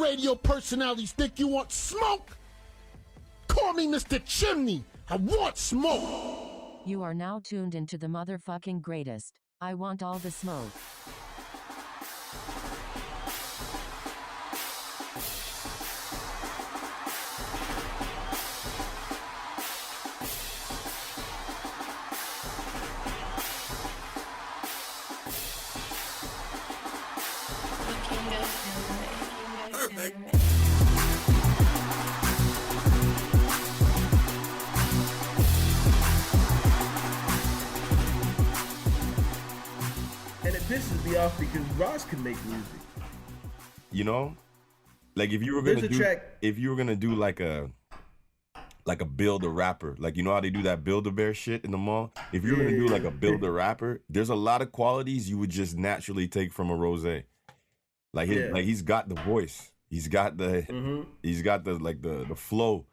radio personalities think you want smoke? Call me Mr. Chimney. I want smoke. You are now tuned into the motherfucking greatest. I want all the smoke. And it pisses me off because Ross can make music. You know, like if you were gonna do like a build a rapper, like you know how they do that build a bear shit in the mall. If you're gonna do like a build a rapper, there's a lot of qualities you would just naturally take from a Rose. Like he's got the voice, he's got the the flow.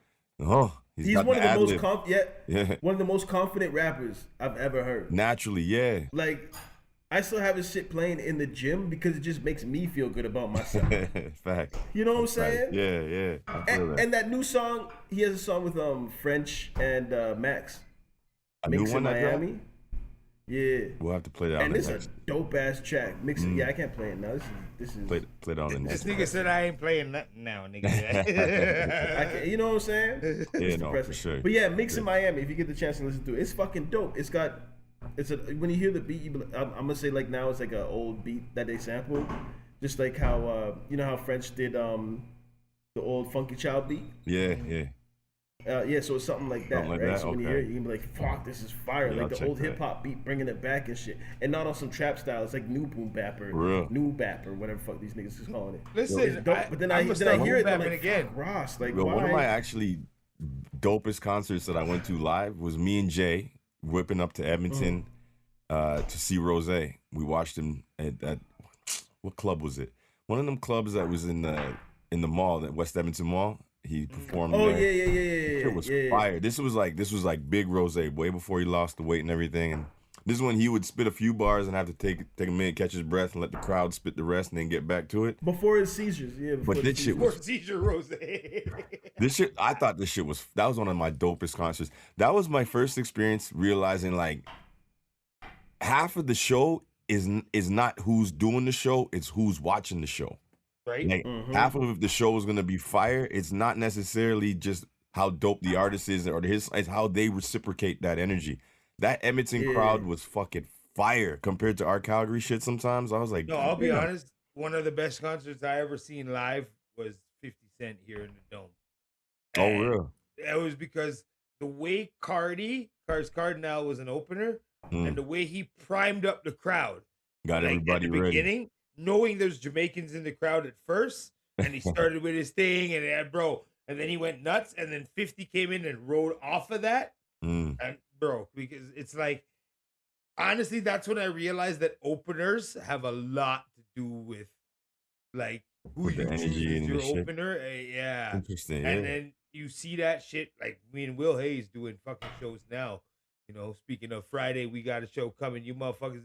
He's one of the one of the most confident rappers I've ever heard. Naturally, yeah. Like, I still have his shit playing in the gym because it just makes me feel good about myself. Fact. You know what I'm saying? Yeah. And that new song, he has a song with French and Max. Mix in Miami. Yeah. We'll have to play that. And this is a dope ass track. Yeah, I can't play it now. This is play it on the next. This nigga said I ain't playing nothing now, nigga. You know what I'm saying? Yeah, no, for sure. But yeah, Mix in Miami. If you get the chance to listen to it, it's fucking dope. When you hear the beat, I'm gonna say like now it's like an old beat that they sample, just like how you know how French did the old Funky Child beat. Yeah. So it's something like that, right? That? So when you hear it, you can be like, "Fuck, this is fire!" Yeah, like the old hip hop beat, bringing it back and shit, and not on some trap style. It's like new boom bap or new bap or whatever the fuck these niggas is calling it. Listen, but then I hear it, I'm like, again, Ross, like, why? One of my actually dopest concerts that I went to live was me and Jay whipping up to Edmonton to see Rose. We watched him at what club was it? One of them clubs that was in the mall, that West Edmonton Mall. He performed there. Yeah. It was fire. This was like big Rose, way before he lost the weight and everything. And this is when he would spit a few bars and have to take a minute, catch his breath, and let the crowd spit the rest, and then get back to it. Before his seizures, yeah. But this shit was seizure Rose. This shit, I thought that was one of my dopest concerts. That was my first experience realizing like half of the show is not who's doing the show, it's who's watching the show. Right. Like, half of the show is gonna be fire. It's not necessarily just how dope the artist is or it's how they reciprocate that energy. That Edmonton crowd was fucking fire compared to our Calgary shit. Sometimes I was like, no, I'll be honest. One of the best concerts I ever seen live was 50 Cent here in the Dome. Oh, real? It was because the way Cardinal was an opener, and the way he primed up the crowd, got everybody at the ready. Beginning, knowing there's Jamaicans in the crowd at first, and he started with his thing, and then he went nuts, and then 50 came in and rode off of that, and because it's like, honestly, that's when I realized that openers have a lot to do with like who you choose as your opener. Yeah, interesting. And then you see that shit, like me and Will Hayes doing fucking shows now. You know, speaking of Friday, we got a show coming. You motherfuckers,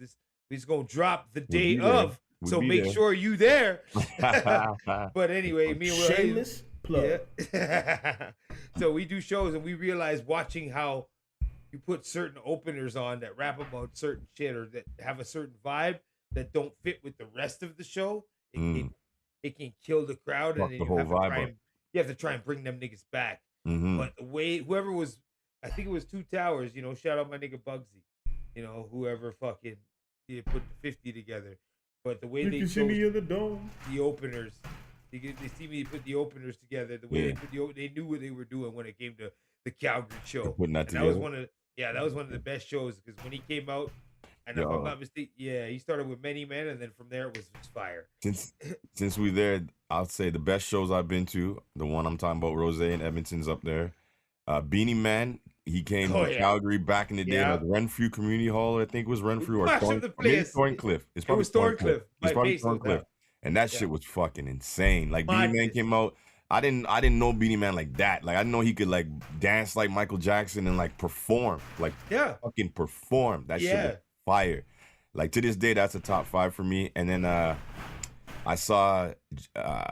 this gonna drop the day of. So make sure you there. But anyway, me and Will Shameless plug. Yeah. So we do shows, and we realize watching how you put certain openers on that rap about certain shit or that have a certain vibe that don't fit with the rest of the show. It can kill the crowd, and then you have to try and bring them niggas back. But the way whoever was, I think it was Two Towers. You know, shout out my nigga Bugsy. You know, whoever fucking put the 50 together. But the way they see me in the Dome, the openers, they see me put the openers together. The way they knew what they were doing when it came to the Calgary show. Putting that together. That was one of the best shows because when he came out, and if I'm not mistaken, he started with Many Men, and then from there it was fire. Since we there, I'll say the best shows I've been to. The one I'm talking about, Rose in Edmonton's up there. Beanie Man, he came to Calgary back in the day, like Renfrew Community Hall, I think it was Renfrew or Thorncliffe. It's probably Thorncliffe. It's probably Thorncliffe. And that shit was fucking insane. Like Beanie Man came out. I didn't know Beanie Man like that. Like I didn't know he could like dance like Michael Jackson and like perform. Like fucking perform. That shit was fire. Like to this day, that's a top 5 for me. And then I saw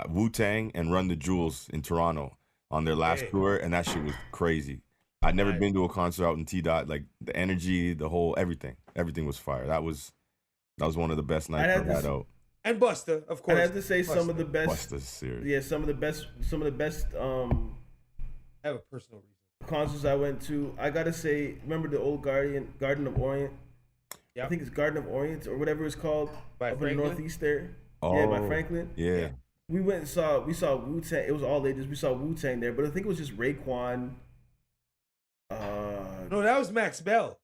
Wu-Tang and Run the Jewels in Toronto on their last tour, and that shit was crazy. I'd never been to a concert out in T-Dot. Like, the energy, the whole, everything was fire. That was one of the best nights I've had out. And Busta, of course. I have to say some of the best. Busta's serious. Yeah, some of the best. I have a personal reason. Concerts I went to. I gotta say, remember the old Garden of Orient? Yeah. I think it's Garden of Orient or whatever it's called By up Franklin? in the Northeast there. Oh, Yeah, by Franklin. Yeah. We went and saw Wu-Tang. It was all ladies. We saw Wu-Tang there, but I think it was just Raekwon. No, that was Max Bell.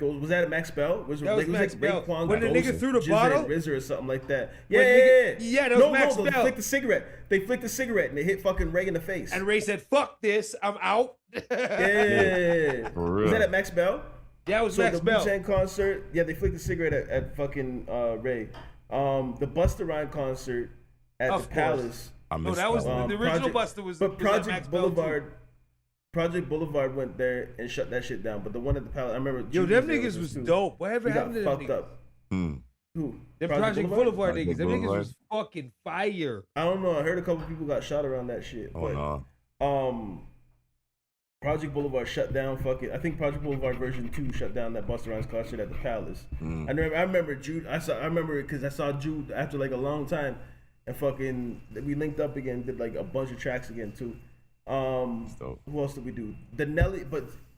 Was that at Max Bell? That was Max Bell. Raekwon, When the nigga threw the Jizza, bottle? and RZA or something like that. When Yeah, nigga- yeah. Yeah, that was Max They Bell. flicked the cigarette. They flicked the cigarette and they hit fucking Ray in the face. And Ray said, "Fuck this, I'm out." Yeah. For real. Was that at Max Bell? That was So Max the Bell. Wu-Tang concert, yeah, they flicked the cigarette at fucking Ray. The Busta Rhymes concert at Of the course. Palace. I missed that was one. the original Project- Busta was. But was at Project Max Bell, too. Boulevard. Project Boulevard went there and shut that shit down. But the one at the Palace, I remember. Yo, Judy's them there niggas with was us, too. dope. Whatever We got happened to them fucked niggas? up. Hmm. Who? Them Project Boulevard niggas. Them niggas Boulevard? was fucking fire. I don't know. I heard a couple people got shot around that shit. Oh but, no. Project Boulevard shut down. I think Project Boulevard version 2 shut down that Busta Rhymes concert at the Palace. I remember Jude. I remember it because I saw Jude after like a long time, and fucking we linked up again. Did like a bunch of tracks again too. Dope. Who else did we do?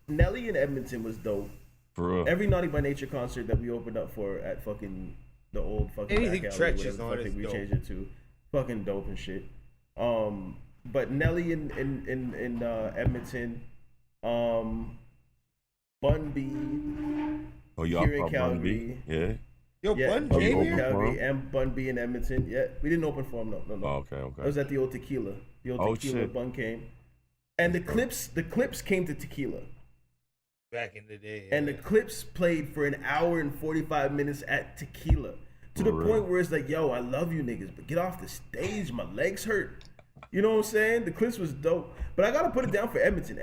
Nelly in Edmonton was dope. For real. Every Naughty by Nature concert that we opened up for at fucking the old fucking Anything back alley, Tretch whatever is the on fuck is we dope. changed it to, fucking dope and shit. But Nelly in Edmonton, Bun B Oh, you here in Bun B? Calgary. Yeah. Yo, Yeah, Bun Bun B came in here. Calgary and Bun B in Edmonton. Yeah, we didn't open for him. No. Oh, okay. It was at the old Tequila. The old Oh, Tequila. shit. Bun came, and the Clips came to Tequila. Back in the day. And the Clips played for an hour and 45 minutes at Tequila. To the For real. point where it's like, yo, I love you niggas, but get off the stage. My legs hurt. You know what I'm saying? The Clips was dope. But I got to put it down for Edmonton.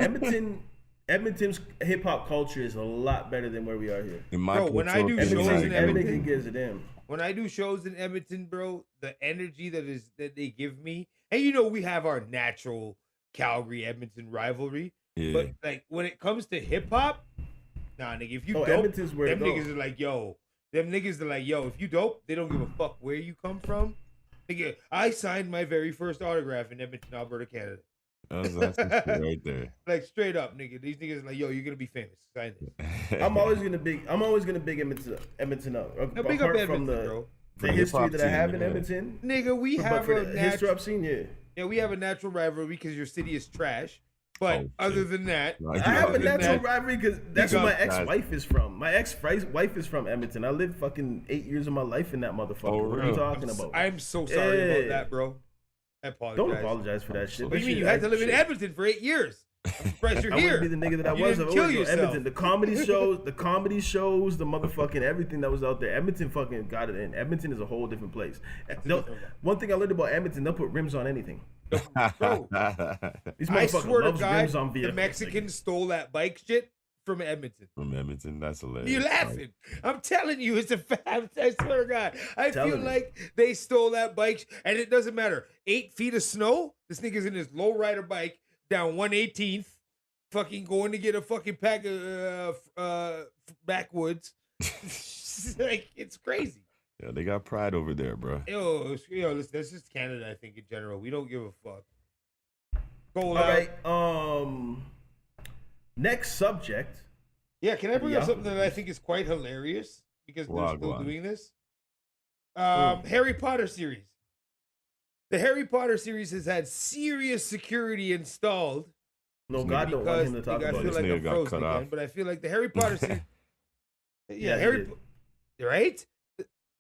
Edmonton's hip hop culture is a lot better than where we are here. In my Bro, when I do cultural shows opinion, in like, Edmonton- Everything gives a damn. When I do shows in Edmonton, bro, the energy that they give me, and you know we have our natural Calgary Edmonton rivalry, Yeah. but like when it comes to hip hop, nah, nigga, if you dope, Edmonton's where them it niggas goes. are like, yo, if you dope, they don't give a fuck where you come from. Nigga, I signed my very first autograph in Edmonton, Alberta, Canada. That's some shit right there. Like straight up, nigga. These niggas are like, yo, you're gonna be famous. Sign this. I'm always gonna big Edmonton up. Now, big up Apart Edmonton, from the bro. For the the history hip-hop that I have scene, in yeah. Edmonton. Nigga, we But have for a the history natural, I've seen, yeah. yeah, we have a natural rivalry because your city is trash. But Oh, other shit. than that, No, I have a other than natural that, rivalry because that's got- where my ex-wife is from. My ex-wife is from Edmonton. I lived fucking 8 years of my life in that motherfucker. Oh, What are really? you talking about? I'm so sorry about Yeah. that, bro. I apologize. Don't apologize for that shit. What do you That mean shit- you had to live in shit. Edmonton for 8 years? I'm surprised you're I here. wouldn't be the nigga that I You was. didn't I kill always go yourself. Edmonton. The comedy shows, the motherfucking everything that was out there. Edmonton fucking got it in. Edmonton is a whole different place. One thing I learned about Edmonton, they'll put rims on anything. Bro, These I motherfuckers swear to loves rims God, on the vehicles. Mexicans stole that bike shit from Edmonton. From Edmonton, that's hilarious. You laughing? I'm telling you, it's a fact. I swear to God. I Telling feel you. like they stole that bike, and it doesn't matter. 8 feet of snow. This nigga's in his low rider bike down 118th, fucking going to get a fucking pack of backwoods. Like it's crazy. Yeah, they got pride over there, bro. Yo, listen, that's just Canada. I think in general, we don't give a fuck. Goal All out. right. Next subject. Yeah, can I bring up Yeah. something that I think is quite hilarious because they're Wow, still go on. doing this? Harry Potter series. The Harry Potter series has had serious security installed No, God don't want because him to talk I about feel it. This like nigga I'm got frozen cut again, off. but I feel like the Harry Potter series. Yeah, he Harry, did. right?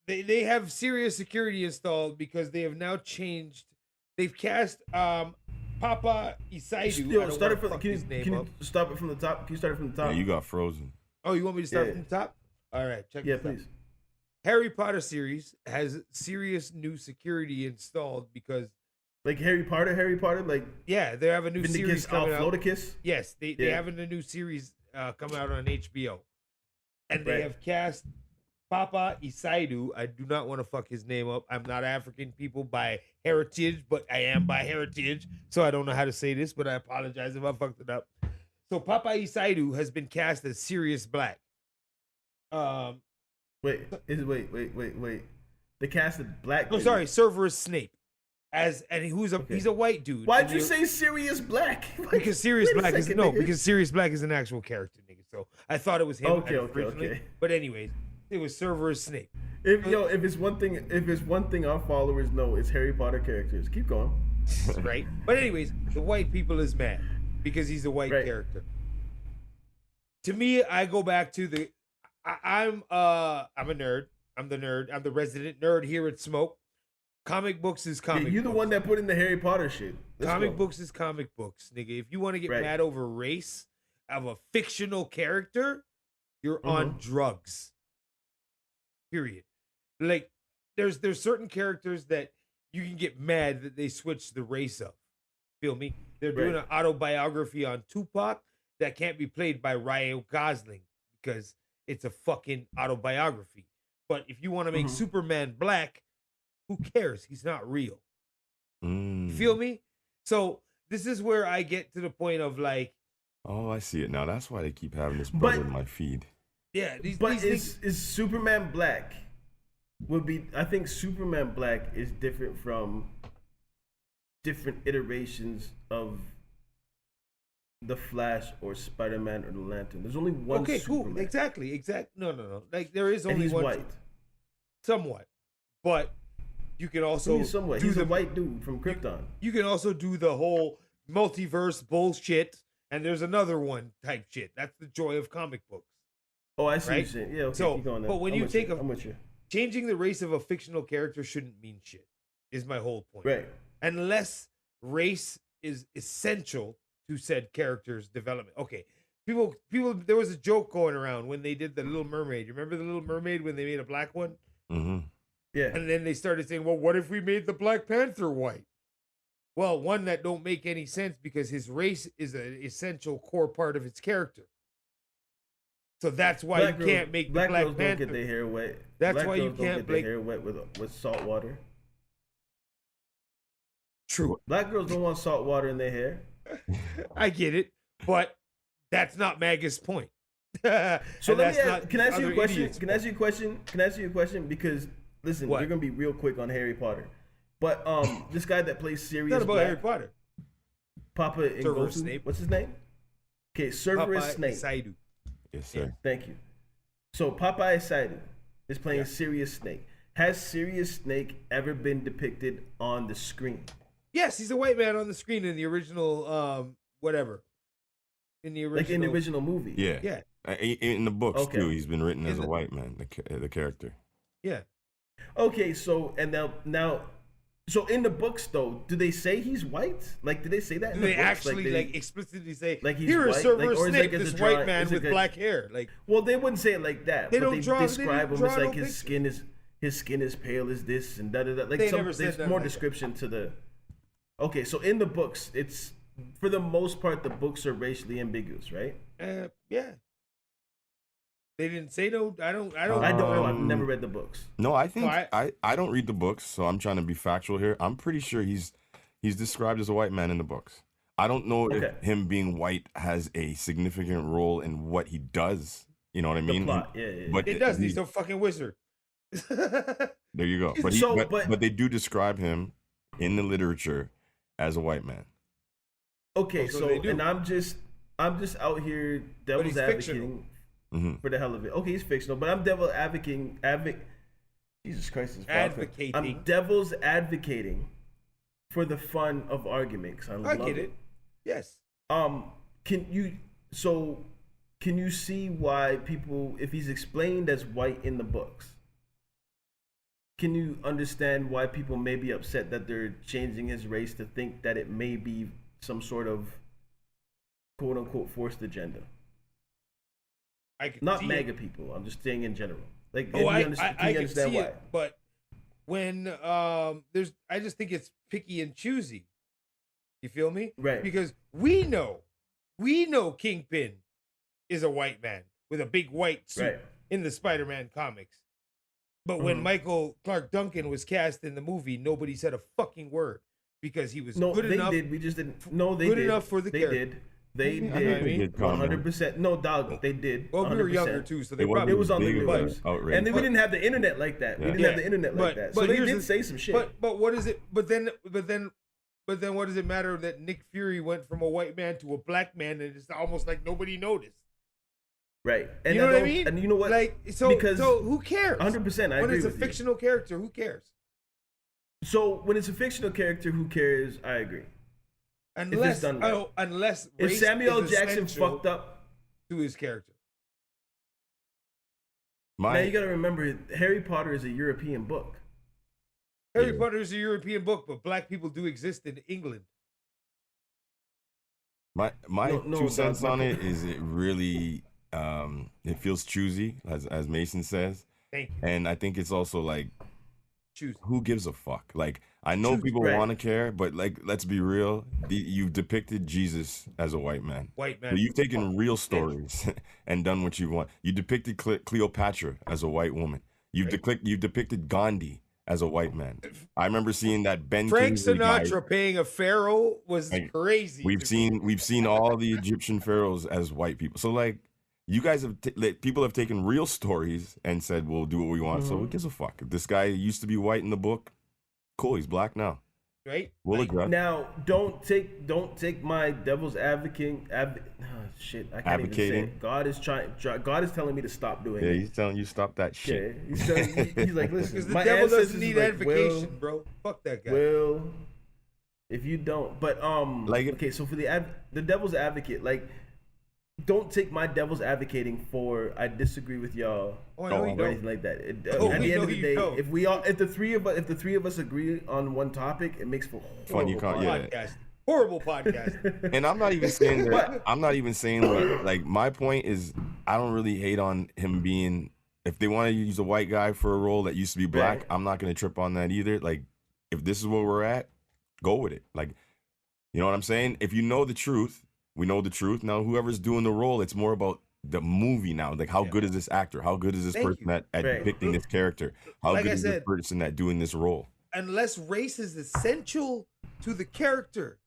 They have serious security installed because they have now changed. They've cast Papa Isaidu. Yo, I don't start it wanna from. fuck Can his name you up. stop it from the top? Can you start it from the Yeah, top? you got frozen. Oh, you want me to start Yeah. from the top? All right, check Yeah, this out. please. Harry Potter series has serious new security installed because Like Harry Potter, like yeah, they have a new series Vindicus coming out. Alflodicus. Yes, they Yeah. having a new series coming out on HBO, and they Right. have cast Papa Isaidu, I do not want to fuck his name up. I'm not African people by heritage, but I am by heritage. So I don't know how to say this, but I apologize if I fucked it up. So Papa Isaidu has been cast as Sirius Black. Wait. The cast of Black. Oh, sorry, Severus Snape. He's a white dude. Why'd you say Sirius Black? Because Sirius Wait a Black second, is nigga. because Sirius Black is an actual character, nigga. So I thought it was him originally. Okay. But anyways, it was Severus Snape. If it's one thing our followers know, it's Harry Potter characters. Keep going. Right? But anyways, the white people is mad because he's a white character. To me, I go back to I'm a nerd. I'm the nerd. I'm the resident nerd here at Smoke. Comic books is comic. You're the one that put in the Harry Potter shit. Comic books is comic books, nigga. If you want to get mad over race of a fictional character, you're on drugs. Period. Like there's certain characters that you can get mad that they switch the race up. Feel me? They're doing an autobiography on Tupac that can't be played by Ryan Gosling because it's a fucking autobiography. But if you want to make Superman black, who cares? He's not real. Feel me? So this is where I get to the point of like, oh, I see it now. That's why they keep having this brother in my feed. Yeah, is Superman black? I think Superman black is different from different iterations of the Flash or Spider-Man or the Lantern. There's only one. Okay, Superman. cool. Exactly. No. Like there is only he's one. white. Somewhat, but you can also He's a white dude from Krypton. You can also do the whole multiverse bullshit, and there's another one type shit. That's the joy of comic books. Oh, I see what you're saying. Yeah, okay, so, keep going. But when I'm with you. Changing the race of a fictional character shouldn't mean shit, is my whole point. Right. Unless race is essential to said character's development. Okay. People, there was a joke going around when they did the Little Mermaid. You remember the Little Mermaid when they made a black one? Mm-hmm. Yeah. And then they started saying, well, what if we made the Black Panther white? Well, one, that don't make any sense because his race is an essential core part of its character. So that's why you can't make the Black girls Panther. Don't get their hair wet. That's black why you girls can't don't get their hair wet with salt water. True. Black girls don't want salt water in their hair. I get it, but that's not Maga's point. So let me ask, can I ask you a question? Can I ask you a question? Because listen, we're gonna be real quick on Harry Potter. But this guy that plays Sirius It's not about Black, Harry Potter. Papa Severus Ngotu, Snape. what's his name? Okay, Severus Papa Snape. Isaidu. Yes, sir. Thank you. So Papa Isaidu is playing Sirius Snape. Has Sirius Snape ever been depicted on the screen? Yes, he's a white man on the screen in the original, whatever. In the original, Like in the original movie. Yeah. Yeah. In the books Okay. too, he's been written as a white man, the character. Yeah. Okay, so and now, so in the books though, do they say he's white? Like, do they say that? Do In the they books? actually like explicitly say, like he's here is white? Severus Or is it Snape, like this it's a white drawing- man is it with like- black hair? Like, Well, they wouldn't say it like that. They but don't they draw- they describe don't him as draw like no his skin is pale as this and da da da. Like They never said there's nothing more like that. description to the. Okay, so in the books, it's for the most part the books are racially ambiguous, right? yeah. They didn't say no. I don't I don't know. I've Um, never read the books. No, I think No, I don't read the books, so I'm trying to be factual here. I'm pretty sure he's described as a white man in the books. I don't know if him being white has a significant role in what he does. You know what I mean? The plot, yeah. But It does. He's a fucking wizard. there you go. But, but they do describe him in the literature as a white man. Okay, so so they do. and I'm just out here devil's he's advocating Mm-hmm. for the hell of it. Okay, he's fictional, but I'm devil advocating. Jesus Christ, is Advocating. I'm devil's advocating for the fun of argument. 'Cause I I love get it. Yes. Can you see why people, if he's explained as white in the books, can you understand why people may be upset that they're changing his race to think that it may be some sort of quote unquote forced agenda? I can Not see MAGA it. people. I'm just saying in general. Like, Oh, I can can you understand see why? it, but when I just think it's picky and choosy. You feel me? Right. Because we know Kingpin is a white man with a big white suit Right. in the Spider-Man comics. But when Michael Clark Duncan was cast in the movie, nobody said a fucking word because he was No, good they enough. did. We just didn't. No, they good did. enough for the They character. did. They You know what I mean? did. 100%. No, dog. They did. Well, we were 100%. younger too, so they It wasn't probably It was on the big of a news, outrage. and then we didn't have the internet like that. We Yeah. didn't have the internet like that, so they here's did the- say some shit. But what is it? But then what does it matter that Nick Fury went from a white man to a black man, and it's almost like nobody noticed? Right, and You know what I don't- mean? And you know what? Like so who cares? 100%. I when agree it's a with you. fictional character, who cares? So when it's a fictional character, who cares? I agree. Unless done right. unless If race Samuel is Jackson essential fucked up, to his character. now you got to remember, Harry Potter is a European book. Harry Potter is a European book, but black people do exist in England. My No, 2 cents my on it point- is it really it feels choosy, as Mason says, Thank you. and I think it's also like, Choose. who gives a fuck? Like, I know Choose- people right. want to care, but like, let's be real. You've depicted Jesus as a white man. White man. So you've taken real stories and done what you want. You depicted Cleopatra as a white woman. You've depicted Gandhi as a white man. I remember seeing that Ben Frank Kingsley guy. Sinatra paying a pharaoh was Like, crazy. We've seen all the Egyptian pharaohs as white people. So like, you guys have people have taken real stories and said, "We'll do what we want." So who gives a fuck? If this guy used to be white in the book, cool. He's black now. right. We'll Like, address. Now, don't take my devil's advocate. Shit, I can't even say Advocating. it. God is telling me to stop doing Yeah, it. he's telling you stop that shit. Yeah, he's like, listen, Because the my devil ancestors doesn't need like, advocation, bro. Fuck that guy. Well, if you don't, but Like if- okay, so for the devil's advocate, like, don't take my devil's advocating for I disagree with y'all Oh, I know you or don't. anything like that. Oh, At we the end know of the you day, don't. if the three of us agree on one topic, it makes for Fun, you horrible can't- yeah. Podcast. Horrible podcast. And I'm not even saying that. I'm not even saying what. Like, my point is, I don't really hate on him being. If they want to use a white guy for a role that used to be black, Right. I'm not gonna trip on that either. Like, if this is where we're at, go with it. Like, you know what I'm saying? If you know the truth, we know the truth. Now, whoever's doing the role, it's more about the movie now. Like, how good is this actor? How good is this Thank person you. at Right. depicting this character? How Like good I is this said- person at doing this role? Unless race is essential to the character,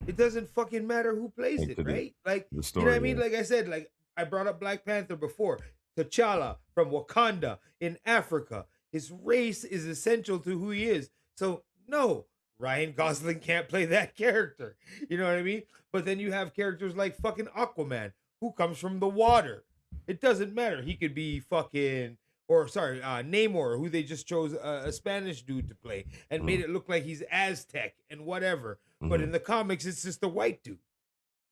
it doesn't fucking matter who plays Like it, to the- right? Like, the you know story, what I mean? yeah. Like I said, like I brought up Black Panther before. T'Challa from Wakanda in Africa. His race is essential to who he is. So no, Ryan Gosling can't play that character. You know what I mean? But then you have characters like fucking Aquaman, who comes from the water. It doesn't matter. He could be fucking, Namor, who they just chose a Spanish dude to play and made it look like he's Aztec and whatever. But in the comics, it's just a white dude.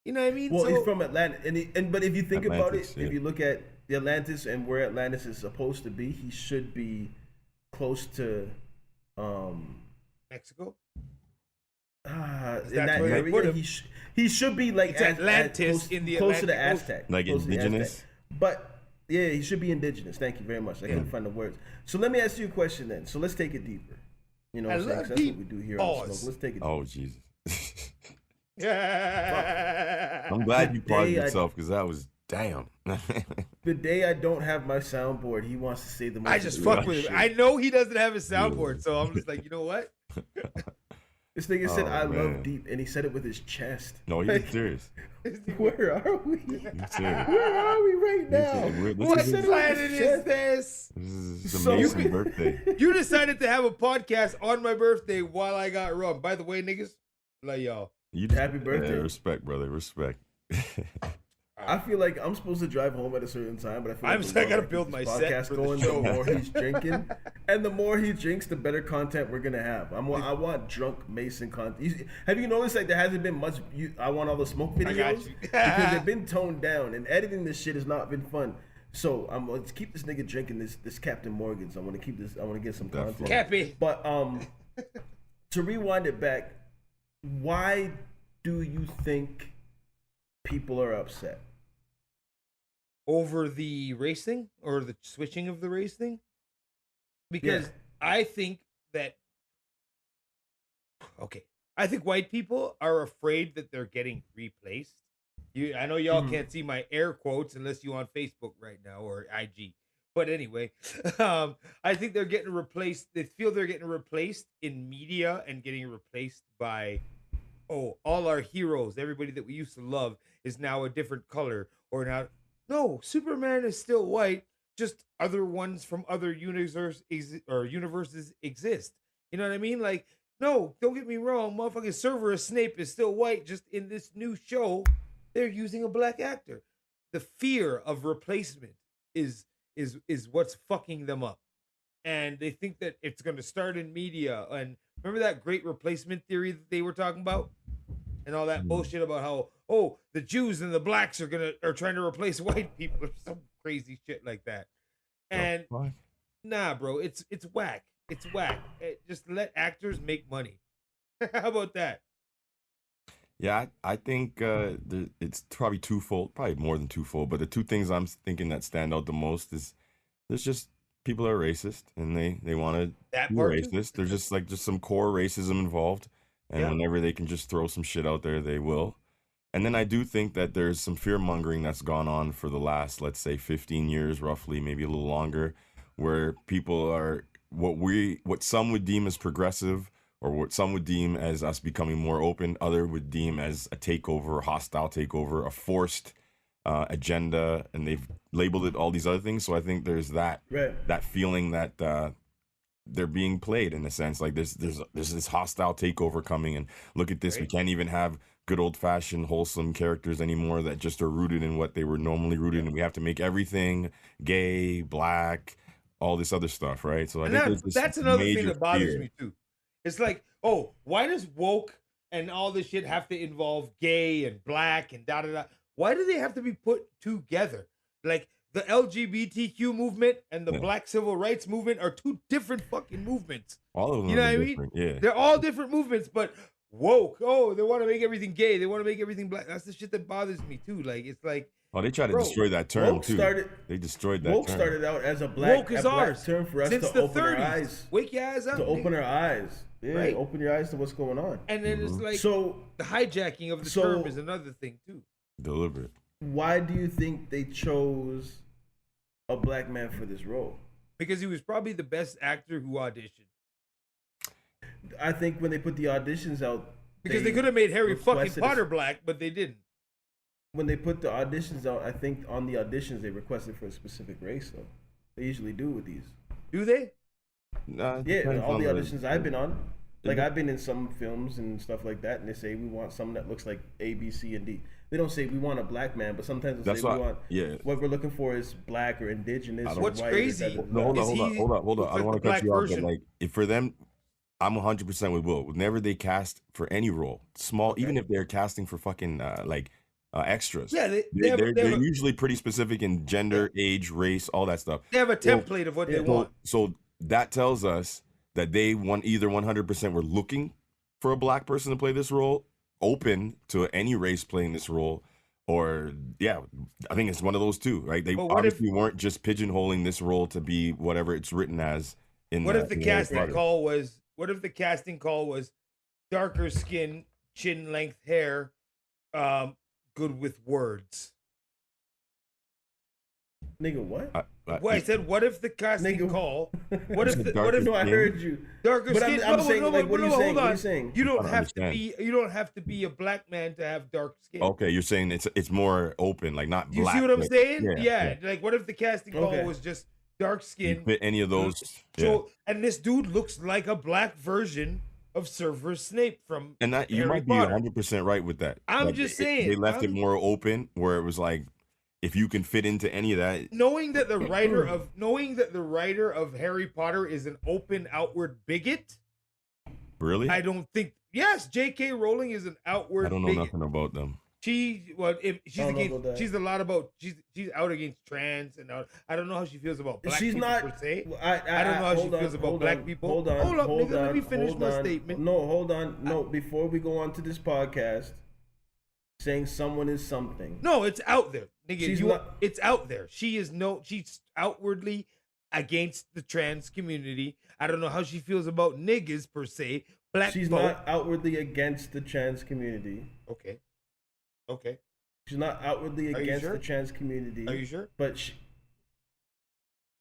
You know what I mean? Well, So- he's from Atlantis, but if you think about Atlantis, it, yeah. if you look at the Atlantis and where Atlantis is supposed to be, he should be close to, Mexico. in that's that where they put area. him. He should be like It's Atlantis close, in the close to the Atlantic Ocean. Aztec, Like close to the indigenous? Aztec. But yeah, he should be indigenous. Thank you very much. I couldn't find the words. So let me ask you a question then. So let's take it deeper. You know what I I'm saying? love 'Cause that's deep what we do here on the pause. Smoke. Let's take it. Oh Jesus! Yeah. I'm glad you paused Today I- yourself because that was damn. The day I don't have my soundboard, he wants to say the most. I just egregious fuck with him. shit. I know he doesn't have a soundboard, so I'm just like, you know what? This nigga said, Oh, "I man. love deep," and he said it with his chest. No, he's Like, serious. Where are we? He's serious. Where are we right now? This What is his- planet is this? This is the So- Mason birthday. You decided to have a podcast on my birthday while I got rum. By the way, niggas, like y'all. You Happy birthday. Yeah, respect, brother. Respect. I feel like I'm supposed to drive home at a certain time, but I feel like I gotta build this my set podcast for the going. show. The more he's drinking, and the more he drinks, the better content we're gonna have. I want drunk Mason content. Have you noticed like there hasn't been much? I want all the smoke I got videos you. because they've been toned down, and editing this shit has not been fun. So let's keep this nigga drinking this Captain Morgan's. I want to keep this. I want to get some content. Cappy. But to rewind it back, why do you think people are upset? Over the race thing or the switching of the race thing? Because Yeah. I think that I think white people are afraid that they're getting replaced. I know y'all can't see my air quotes unless you on Facebook right now or IG. But anyway, I think they're getting replaced. They feel they're getting replaced in media and getting replaced by, oh, all our heroes, everybody that we used to love is now a different color. Or now, no, Superman is still white, just other ones from other universes exist. You know what I mean? Like, no, don't get me wrong, motherfucking Severus Snape is still white, just in this new show, they're using a black actor. The fear of replacement is what's fucking them up. And they think that it's going to start in media. And remember that great replacement theory that they were talking about? And all that bullshit about how, oh, the Jews and the blacks are trying to replace white people or some crazy shit like that. And nah, bro, it's whack. It's whack. Just let actors make money. How about that? Yeah, I think it's probably twofold, probably more than twofold. But the two things I'm thinking that stand out the most is there's just people are racist and they want to be racist. There's just some core racism involved, and whenever they can just throw some shit out there, they will. And then I do think that there's some fear mongering that's gone on for the last, let's say, 15 years, roughly, maybe a little longer, where people are what some would deem as progressive, or what some would deem as us becoming more open, other would deem as a takeover, a hostile takeover, a forced agenda, and they've labeled it all these other things. So I think there's that feeling that they're being played in a sense, like there's this hostile takeover coming, and look at this, we can't even have good old-fashioned wholesome characters anymore that just are rooted in what they were normally rooted in. We have to make everything gay, black, all this other stuff, right? So I think that's another thing that bothers me too. It's like, oh, why does woke and all this shit have to involve gay and black and da-da-da? Why do they have to be put together? Like, the LGBTQ movement and the Black Civil Rights movement are two different fucking movements. All of them, you know what I mean? Yeah, they're all different movements, but woke, oh, they want to make everything gay, they want to make everything black. That's the shit that bothers me too. Like, it's like, oh, they tried to destroy that term too. They destroyed that term. Woke started out as a black term for us since to the open 30s. our eyes. Wake your eyes up. To open our eyes. Yeah, right? Open your eyes to what's going on. And then it's like, so the hijacking of the term is another thing too. Deliberate. Why do you think they chose a black man for this role? Because he was probably the best actor who auditioned. I think when they put the auditions out, because they could have made Harry fucking Potter black, but they didn't. When they put the auditions out, I think on the auditions they requested for a specific race, though. They usually do with these. Do they? Yeah, all the auditions I've been on. Like, I've been in some films and stuff like that, and they say we want someone that looks like A, B, C, and D. They don't say we want a black man, but sometimes they say what we're looking for is black or indigenous. What's crazy? No, hold on. I don't want to cut you off, but like, if for them, I'm 100% with Will. Whenever they cast for any role, small, even if they're casting for fucking extras, they're usually pretty specific in gender, age, race, all that stuff. They have a template of what they want. So that tells us that they either 100% were looking for a black person to play this role, open to any race playing this role, or I think it's one of those two, right? They obviously weren't just pigeonholing this role to be whatever it's written as. What if the casting call was darker skin, chin length hair, good with words? Nigga, what? I said, what if the casting call? What if I heard you. Darker skin. I'm saying, like, what are you saying? What are you saying? You don't have to be a black man to have dark skin. Okay, you're saying it's more open, like not black. You see what I'm saying? Yeah. Like, what if the casting call was just dark skin? Fit any of those? So, and this dude looks like a black version of Severus Snape from and that you might be 100% right with that. I'm just saying they left it more open, where it was like, if you can fit into any of that, knowing that the writer of Harry Potter is an open outward bigot. Really? I don't think. Yes, J.K. Rowling is an outward bigot. I don't know nothing about them. She's out against trans, and I don't know how she feels about black people per se. I don't know how she feels about black people. Hold on, let me finish my statement. No, hold on. No, before we go on to this podcast, saying someone is something. No, it's out there, nigga. It's out there. She's outwardly against the trans community. I don't know how she feels about niggas per se. She's not outwardly against the trans community. Okay. She's not outwardly against the trans community. Are you sure? But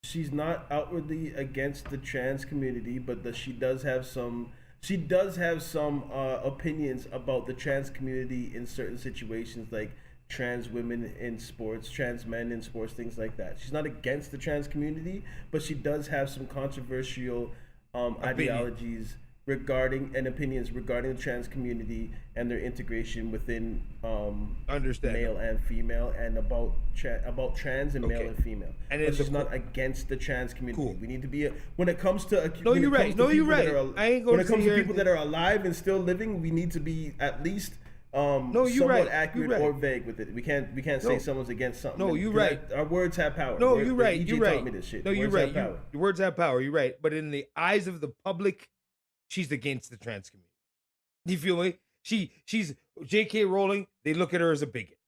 she's not outwardly against the trans community, but she does have some. She does have some opinions about the trans community in certain situations, like trans women in sports, trans men in sports, things like that. She's not against the trans community, but she does have some controversial ideologies regarding and opinions regarding the trans community and their integration within male and female, and about trans and male and female. And but she's not against the trans community. Cool. We need to be when it comes to when it comes to people that are alive and still living, we need to be at least somewhat accurate or vague with it. We can't say someone's against something. No, you're right. Our words have power. No, you're right. EJ You're right. taught me this shit. No, you're right. Your words have power. You're right. But in the eyes of the public, she's against the trans community. You feel me? She's J.K. Rowling. They look at her as a bigot.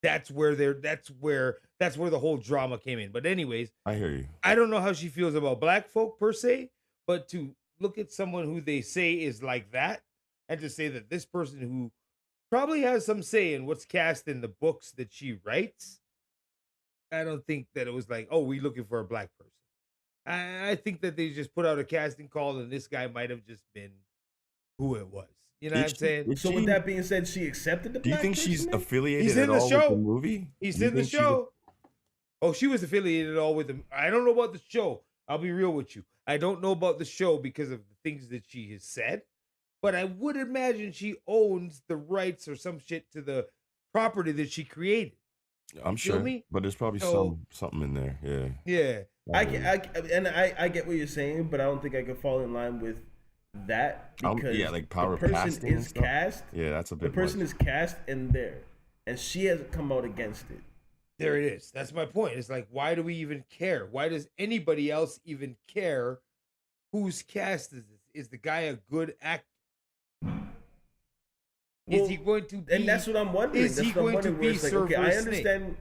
That's where the whole drama came in. But anyways, I hear you. I don't know how she feels about black folk per se, but to look at someone who they say is like that, and to say that this person who probably has some say in what's cast in the books that she writes, I don't think that it was like, oh, we're looking for a black person. I think that they just put out a casting call, and this guy might have just been who it was. You know what I'm saying? So with that being said, she accepted the. Do you think she's affiliated He's in at the all show. with the movie? He's in the show. Oh, she was affiliated at all with him. I don't know about the show. I'll be real with you. I don't know about the show because of the things that she has said, but I would imagine she owns the rights or some shit to the property that she created. I'm sure, but there's probably something in there. Yeah. Yeah. I get what you're saying, but I don't think I could fall in line with that because like power the person is cast. Yeah, that's a bit. The person is cast in there, and she hasn't come out against it. There it is. That's my point. It's like, why do we even care? Why does anybody else even care whose cast is this? Is the guy a good actor? Is he going to be? And that's what I'm wondering. Is he going to be like, okay, I understand.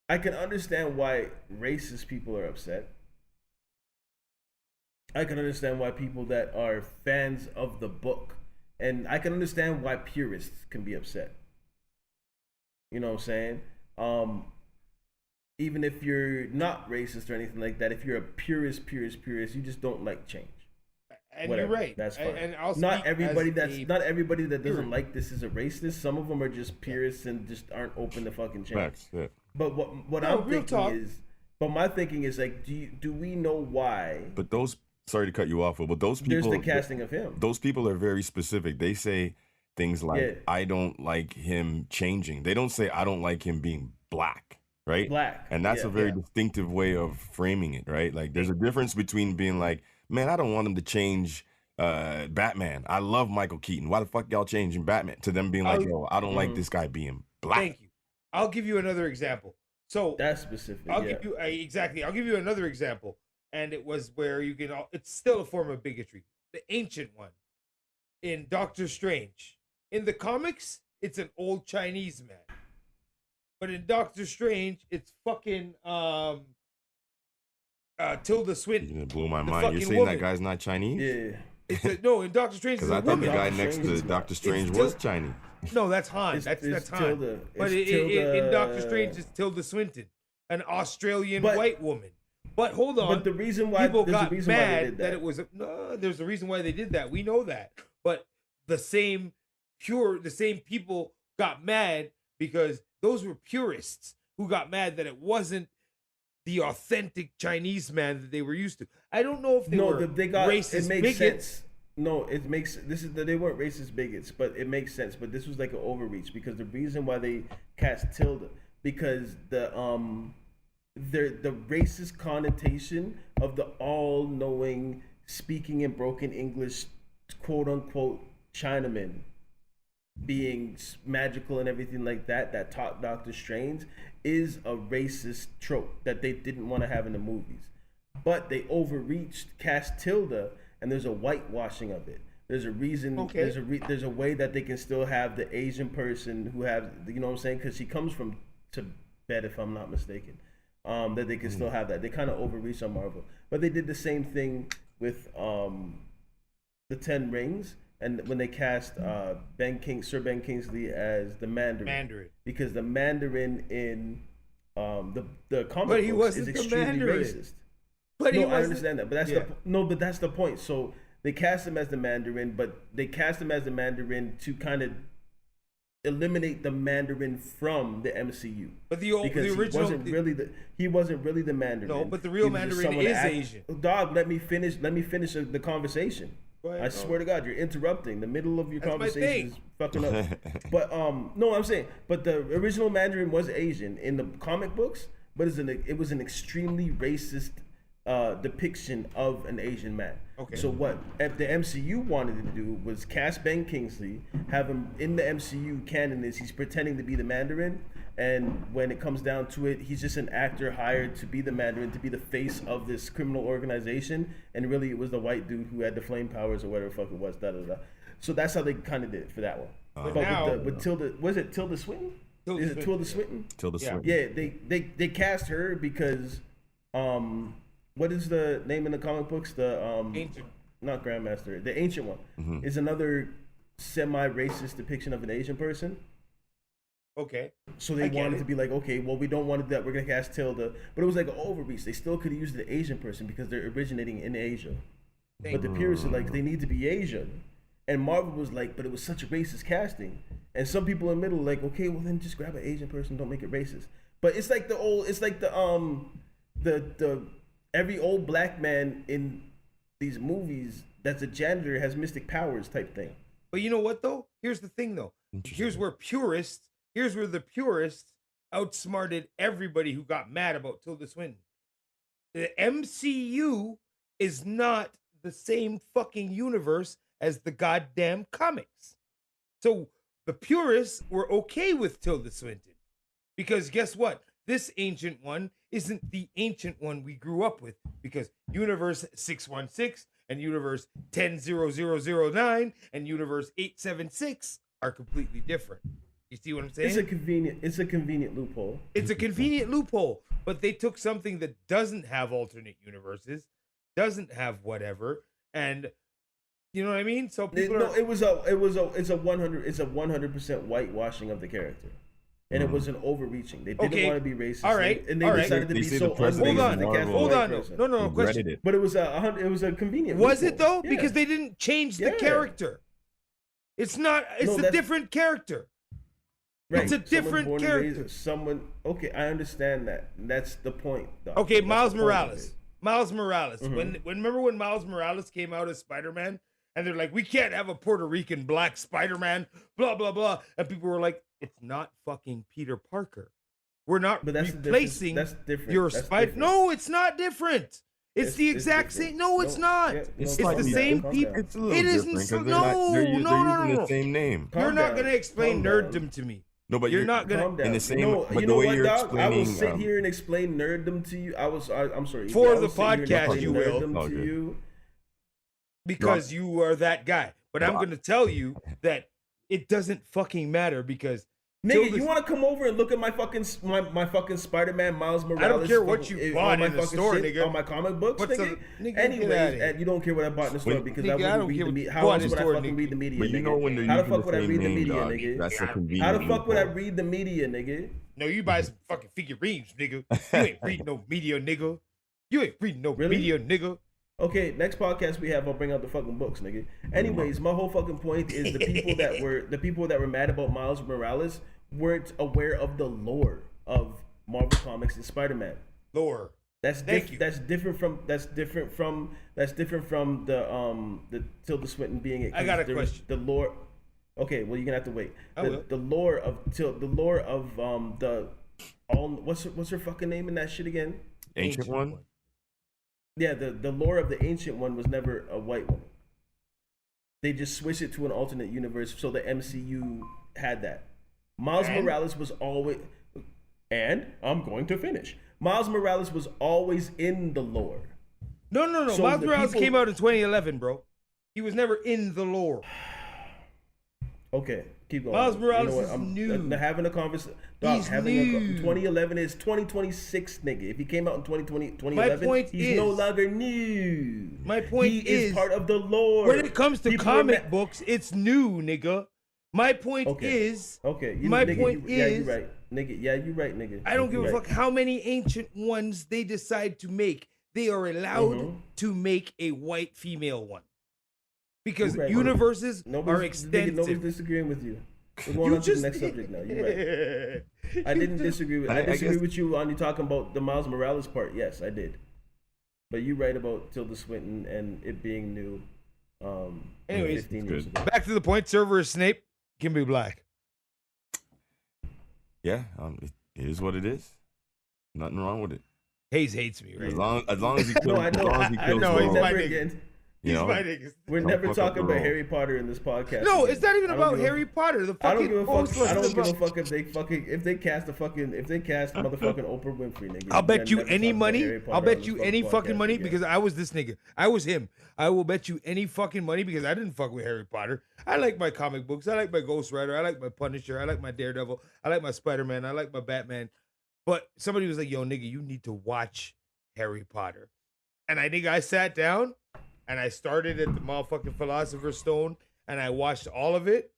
I can understand why racist people are upset. I can understand why people that are fans of the book, and I can understand why purists can be upset. You know what I'm saying? Even if you're not racist or anything like that, if you're a purist, you just don't like change. And whatever. You're right. That's fine. And I'll not everybody that doesn't purist. like this is a racist. Some of them are just purists and just aren't open to fucking change. Facts, yeah. But what I'm thinking my thinking is like, do we know why? But those, sorry to cut you off, but those people, there's the casting of him. Those people are very specific. They say things like, I don't like him changing. They don't say, I don't like him being black, right? Black. And that's a very distinctive way of framing it, right? Like there's a difference between being like, man, I don't want him to change Batman. I love Michael Keaton. Why the fuck y'all changing Batman? To them being like, yo, I don't like this guy being black. Thank you. I'll give you another example. So that's specific. I'll give you exactly. I'll give you another example, and it was where you can. It's still a form of bigotry. The ancient one in Doctor Strange. In the comics, it's an old Chinese man, but in Doctor Strange, it's fucking Tilda Swinton. It blew my mind. You're saying that guy's not Chinese? Yeah. No, in Doctor Strange, because I thought the guy next to Doctor Strange was Chinese. No, that's Han. That's Han. Tilda. But in Doctor Strange, it's Tilda Swinton, an Australian white woman. But hold on. But the reason why people got mad that it was there's a reason why they did that. We know that. But the same people got mad because those were purists who got mad that it wasn't the authentic Chinese man that they were used to. I don't know if they were racist bigots. Sense. No, it makes they weren't racist bigots, but it makes sense. But this was like an overreach because the reason why they cast Tilda because the racist connotation of the all-knowing, speaking in broken English, quote unquote Chinaman being magical and everything like that taught Doctor Strange is a racist trope that they didn't want to have in the movies. But they overreached, cast Tilda, and there's a whitewashing of it. There's a reason. Okay. There's a way that they can still have the Asian person who have, you know what I'm saying? Because she comes from Tibet, if I'm not mistaken. That they can still have that. They kind of overreached on Marvel, but they did the same thing with the 10 Rings, and when they cast Sir Ben Kingsley as the Mandarin. Because the Mandarin in the comic But he books wasn't is the extremely Mandarin. racist. But he No, I wasn't- understand that, but that's Yeah. that's the point. So they cast him as the Mandarin, but they cast him as the Mandarin to kind of eliminate the Mandarin from the MCU. But the Because original he wasn't really the Mandarin. No, but the real He was just Mandarin someone is act- Asian. Dog, let me finish the conversation. Go ahead, I bro. swear to God, you're interrupting. The middle of your That's my conversation is thing. fucking up. But no, I'm saying, but the original Mandarin was Asian in the comic books, but it was an extremely racist depiction of an Asian man. Okay. So what the MCU wanted to do was cast Ben Kingsley, have him in the MCU canon is he's pretending to be the Mandarin, and when it comes down to it, he's just an actor hired to be the Mandarin, to be the face of this criminal organization, and really it was the white dude who had the flame powers or whatever the fuck it was. So that's how they kind of did it for that one. But But now- with Tilda, was it Tilda Swinton? Tilda Is it Swinton, Tilda Swinton? Tilda Yeah. Swinton. Yeah, they cast her because what is the name in the comic books? The Ancient. not Grandmaster, the Ancient One Mhm. is another semi-racist depiction of an Asian person. Okay. So I they get wanted it. to be like, okay, well, we don't want that. We're gonna cast Tilda, but it was like an overreach. They still could have used the Asian person because they're originating in Asia. But the purists are like, they need to be Asian, and Marvel was like, but it was such a racist casting. And some people in the middle were like, okay, well then just grab an Asian person, don't make it racist. But it's like the every old black man in these movies that's a janitor has mystic powers type thing. But you know what though? Here's the thing though. Here's where the purists outsmarted everybody who got mad about Tilda Swinton. The MCU is not the same fucking universe as the goddamn comics. So the purists were okay with Tilda Swinton. Because guess what? This ancient one isn't the ancient one we grew up with. Because Universe 616 and Universe 100009 and Universe 876 are completely different. You see what I'm saying? It's a convenient loophole. It's a convenient loophole, but they took something that doesn't have alternate universes, doesn't have whatever, and you know what I mean. So people It's a 100% whitewashing of the character, and it was an overreaching. They didn't Okay. want to be racist. All right. and they All right. decided to They be say so the president Hold unracist. on. They cast a Hold white on. person. No, Regretted question. it. But it was a convenient. Was it loophole. though? Yeah. Because they didn't change the Yeah. character. It's not. It's No, a that's- different character. It's a Someone different born and raised- character. Okay, I understand that. That's the point. Though. Okay, That's Miles the point of Morales. it. Miles Morales. Mhm. Remember when Miles Morales came out as Spider-Man, and they're like, we can't have a Puerto Rican black Spider-Man, blah blah blah, and people were like, it's not fucking Peter Parker. We're not But that's the replacing difference. That's different. your That's Spider. different. No, it's not different. It's the exact different. same. No, it's not. yeah, It's no, the calm down, same calm people. down. It's a little It isn't different because so- they're not. They're, no, they're no, using no. the same name. Calm You're not down, gonna explain calm down. nerddom to me. No, but You're not gonna. Calm down. in the same. No, but you the know way what, you're dog? I will explaining, sit here and explain nerddom to you. I'm sorry. For I will the sit here and podcast, explain you will. nerddom to Okay. you. Because you are that guy. But I'm Well, gonna tell you that it doesn't fucking matter because Nigga, Tilda- you want to come over and look at my fucking Spider-Man Miles Morales? care what fucking- you all bought my in the fucking store, shit, nigga. all my comic books, What's nigga. the- nigga, get Anyways, outta here. and you don't care what I bought in the store When- because Nigga, I I wouldn't don't read care the what media. you How bought else in would I store, fucking nigga. read the media, But you know when they're How the using fuck would I same read the name, media, dog, nigga? That's a How convenient. How the fuck would I loophole. read the media, nigga? No, you buy some fucking figurines, nigga. You ain't reading no media, nigga. You ain't reading no Really? media, nigga. Okay, next podcast we have, I'll bring out the fucking books, nigga. Anyways, my whole fucking point is the people that were mad about Miles Morales weren't aware of the lore of Marvel Comics and Spider-Man. Lore. That's Thank you. That's different from the Tilda Swinton being it. I got a 'cause there was question. The lore. Okay, well you're gonna have to wait. I will. The lore of what's her fucking name in that shit again? Ancient one. Yeah, the lore of the Ancient One was never a white woman. They just switched it to an alternate universe, so the MCU had that. Miles And? Morales was always, and I'm going to finish. Miles Morales was always in the lore. No. So Miles the Morales people- came out in 2011, bro. He was never in the lore. Okay, keep going. Miles Morales what? is I'm new. having a conversation. He's new. 2011 is 2026, nigga. If he came out in 2011, point he's no is- longer new. My point he is, part of the lore. When it comes to People were comic ma- books, it's new, nigga. My point Okay. is, Okay. my nigga, point yeah, is, you're right, nigga. Yeah, you're right, nigga. I don't give You're a right. fuck how many ancient ones they decide to make. They are allowed Mhm. to make a white female one because You're right. universes are Nigga, extensive. nobody's disagreeing with you. We're going You on to the just next subject now. You're right. I You didn't just- disagree with. I I disagree guess- with you on you talking about the Miles Morales part. Yes, I did. But you're right about Tilda Swinton and it being new. Anyways, 15 it's years good. ago. Back to the point. Cerberus Snape can be black. Yeah, it is what it is. Nothing wrong with it. Hayes hates me, right? As long as he kills, No, I as know. long as he I kills know. He's He's Snow, my never nigga. again. you know. We're Don't never fuck up talking the about role. Harry Potter in this podcast. No, again. it's not even I don't about give a- Harry Potter. The I don't fucking give a post fuck. was I don't give a about- fuck if they cast motherfucking Oprah Winfrey, nigga. I'll bet We're you never any talking about money. Harry Potter I'll on bet this you any fucking podcast money again. because I was this nigga. I was him. I will bet you any fucking money because I didn't fuck with Harry Potter. I like my comic books. I like my Ghost Rider. I like my Punisher. I like my Daredevil. I like my Spider-Man. I like my Batman. But somebody was like, "Yo, nigga, you need to watch Harry Potter." And I sat down and I started at the motherfucking Philosopher's Stone and I watched all of it.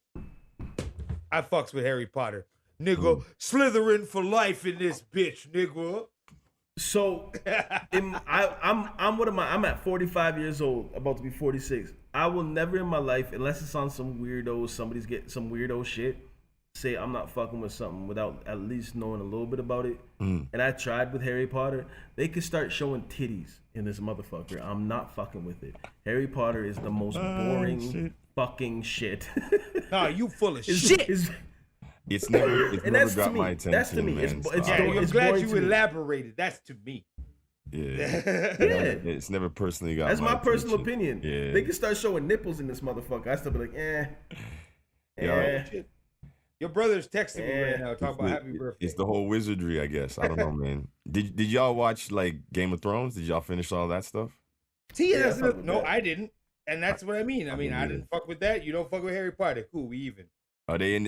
I fucks with Harry Potter. Nigga, Slytherin for life in this bitch, nigga. So, I'm at 45 years old, about to be 46. I will never in my life, unless it's on some somebody's getting some weirdo shit, say I'm not fucking with something without at least knowing a little bit about it. And I tried with Harry Potter. They could start showing titties in this motherfucker. I'm not fucking with it. Harry Potter is the most boring fucking shit. Nah, you full of It's- shit. it's- It's And never that's to got me. my attention, That's to me. man. It's Stop. Yeah, I'm it's glad boring you to me. elaborated. That's to me. Yeah. It's never personally got That's my personal attention. opinion. Yeah. They can start showing nipples in this motherfucker. I still be like, Yeah. Your brother's texting me right Yeah. now talking about happy birthday. It's the whole wizardry, I guess. I don't know, man. Did y'all watch like Game of Thrones? Did y'all finish all that stuff? See, Yeah, that's I fuck with no, that. I didn't. And that's what I mean. I mean, I didn't fuck with that. You don't fuck with Harry Potter. Cool, we even. Are they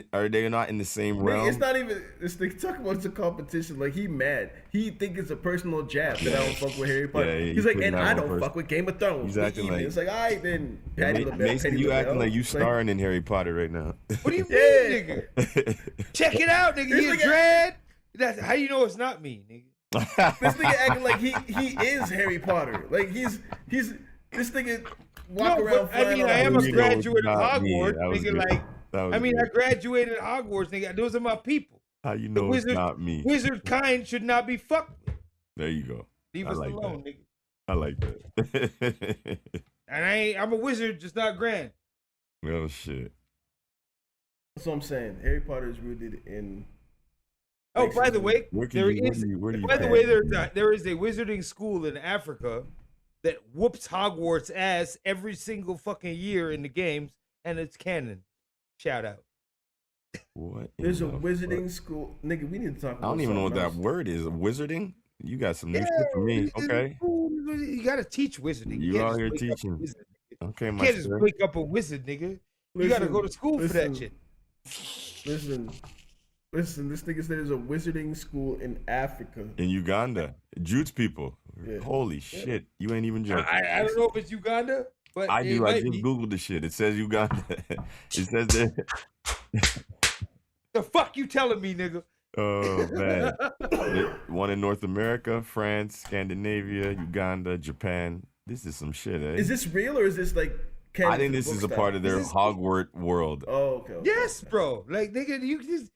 not in the same realm? it's not even. They talk about it's a competition. Like he mad. He think it's a personal jab that I don't fuck with Harry Potter. Yeah, He's like, putting and that I on don't first. fuck with Game of Thrones. He's We acting even. like- It's like, all right then. Yeah, Patty LaBelle, Mason, Patty you LaBelle. acting like you It's like, starring in Harry Potter right now. What do you mean, Yeah. nigga? Check it out, nigga. This You nigga- dread? That's how you know it's not me, nigga. This nigga acting like he is Harry Potter. Like he's this nigga walk No, around. but I mean, flying I am a around. You know it's graduate of not me. Hogwarts, That was nigga. good. Like, That was I mean, good. I graduated Hogwarts, nigga. Those are my people. How you The know it's not me? Wizard kind should not be fucked with. There you go. Leave I us like alone, that. nigga. I like that. And I'm a wizard, just not grand. Oh shit. That's what I'm saying. Harry Potter is rooted in. Oh, by the way, Where can there you- where is. do you- where do you By the pay? way, there is a wizarding school in Africa that whoops Hogwarts ass every single fucking year in the games, and it's canon. Shout out. What? There's a in the wizarding fuck? school, nigga. We need to talk. I About don't even know what that something else. word is. Wizarding? You got some new shit for me. Okay. You gotta teach wizarding. You can't out just here wake up a teaching. wizard. Okay, You my can't just sir. wake up a wizard, nigga. You gotta go to school for that listen. shit. Listen. This nigga said there's a wizarding school in Africa. In Uganda, Jude's people. Yeah. Holy shit! You ain't even joking. I don't know if it's Uganda, but I it do. I might just be. googled the shit. It says Uganda. It says there. The fuck you telling me, nigga? Oh man. One in North America, France, Scandinavia, Uganda, Japan. This is some shit, eh? Is this real or is this like? I think this is a part of their Is this- Hogwarts world. Oh, okay. Yes, bro. Like, nigga, you just.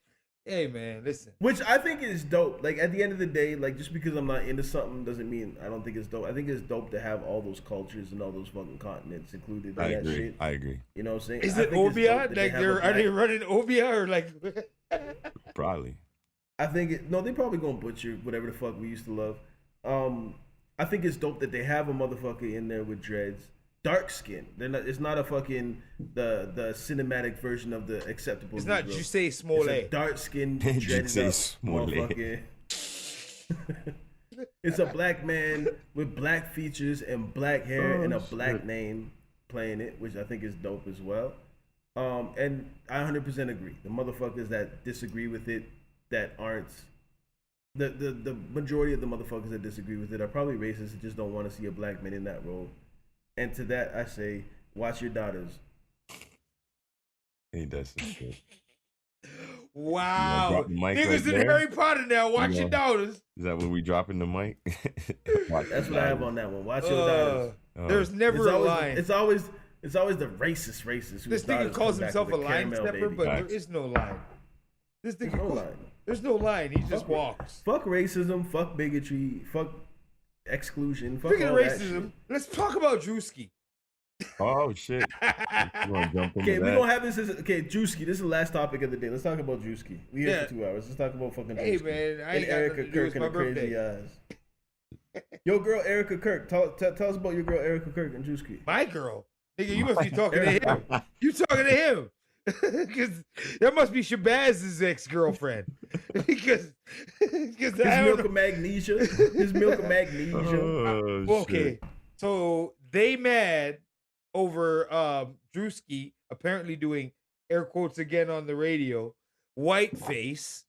Hey, man, listen. Which I think is dope. Like at the end of the day, like just because I'm not into something doesn't mean I don't think it's dope. I think it's dope to have all those cultures and all those fucking continents included in I that agree. shit. I agree. You know what I'm saying? Is I it think it's dope Obia? that they Like, have a are they black- running Obia or like? Probably. I think no, they probably gonna butcher whatever the fuck we used to love. I think it's dope that they have a motherfucker in there with dreads, dark skin. They're not. It's not a fucking the cinematic version of the acceptable. It's not Negro. you say It's a Smollett. dark skin, Did you dreaded say up Smollett? motherfucker. It's a black man with black features and black hair and a black shit. name playing it, which I think is dope as well. And I 100% agree. The motherfuckers that disagree with it, that aren't the majority of the motherfuckers that disagree with it are probably racist and just don't want to see a black man in that role. And to that I say, watch your daughters. He does some shit. Wow. drop the mic Niggas right in there? Harry Potter now. Watch your know. daughters. Is that when we dropping the mic? That's what I have on that one. Watch your daughters. There's never a line. It's always the racist whose This nigga daughters calls come back himself a with line caramel stepper, baby. but there is no line. This nigga no line. There's no line. He just walks. Fuck racism. Fuck bigotry. Fuck exclusion. Fuck Speaking of all that racism, shit. let's talk about Drewski. Oh shit! You wanna jump into Okay, we that? don't have this. Okay, Drewski. This is the last topic of the day. Let's talk about Drewski. We here for 2 hours. Let's talk about fucking Hey Drewski. man, I And ain't got Erica nothing to do. Kirk It's and my the crazy birthday. eyes. Yo, girl, Erica Kirk. Tell us about your girl, Erica Kirk and Drewski. My girl, nigga, you must be talking to him. You talking to him? Because that must be Shabazz's ex-girlfriend. because His milk of magnesia. His milk of magnesia. Oh, well, okay, shit. so they mad over Drewski apparently doing air quotes again on the radio. Whiteface.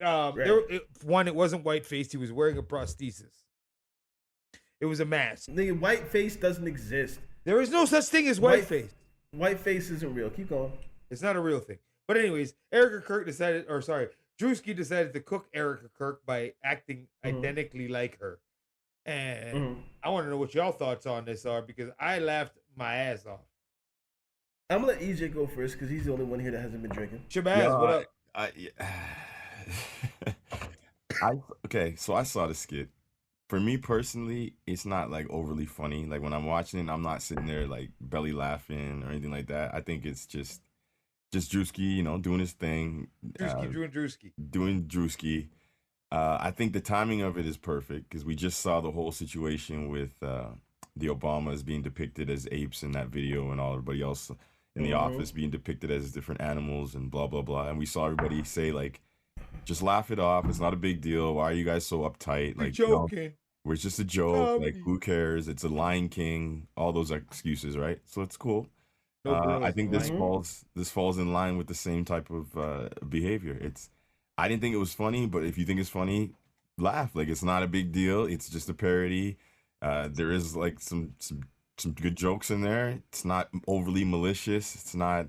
Right. It wasn't whiteface. He was wearing a prosthesis. It was a mask. Nigga, whiteface doesn't exist. There is no such thing as whiteface. Whiteface isn't real. Keep going. It's not a real thing. But anyways, Drewski decided to cook Erica Kirk by acting identically like her. And I want to know what y'all thoughts on this are, because I laughed my ass off. I'm gonna let EJ go first because he's the only one here that hasn't been drinking. Shabazz, what up? Okay, so I saw the skit. For me personally, it's not like overly funny. Like when I'm watching it, I'm not sitting there like belly laughing or anything like that. I think it's just Drewski, doing his thing. Doing Drewski. I think the timing of it is perfect because we just saw the whole situation with the Obamas being depicted as apes in that video, and everybody else in the office being depicted as different animals and blah, blah, blah. And we saw everybody say, like, just laugh it off. It's not a big deal. Why are you guys so uptight? Like, joking. It's just a joke. Like, who cares? It's a Lion King. All those excuses, right? So it's cool. I think this falls in line with the same type of behavior. I didn't think it was funny, but if you think it's funny, laugh. Like, it's not a big deal. It's just a parody. There is like some good jokes in there. It's not overly malicious. It's not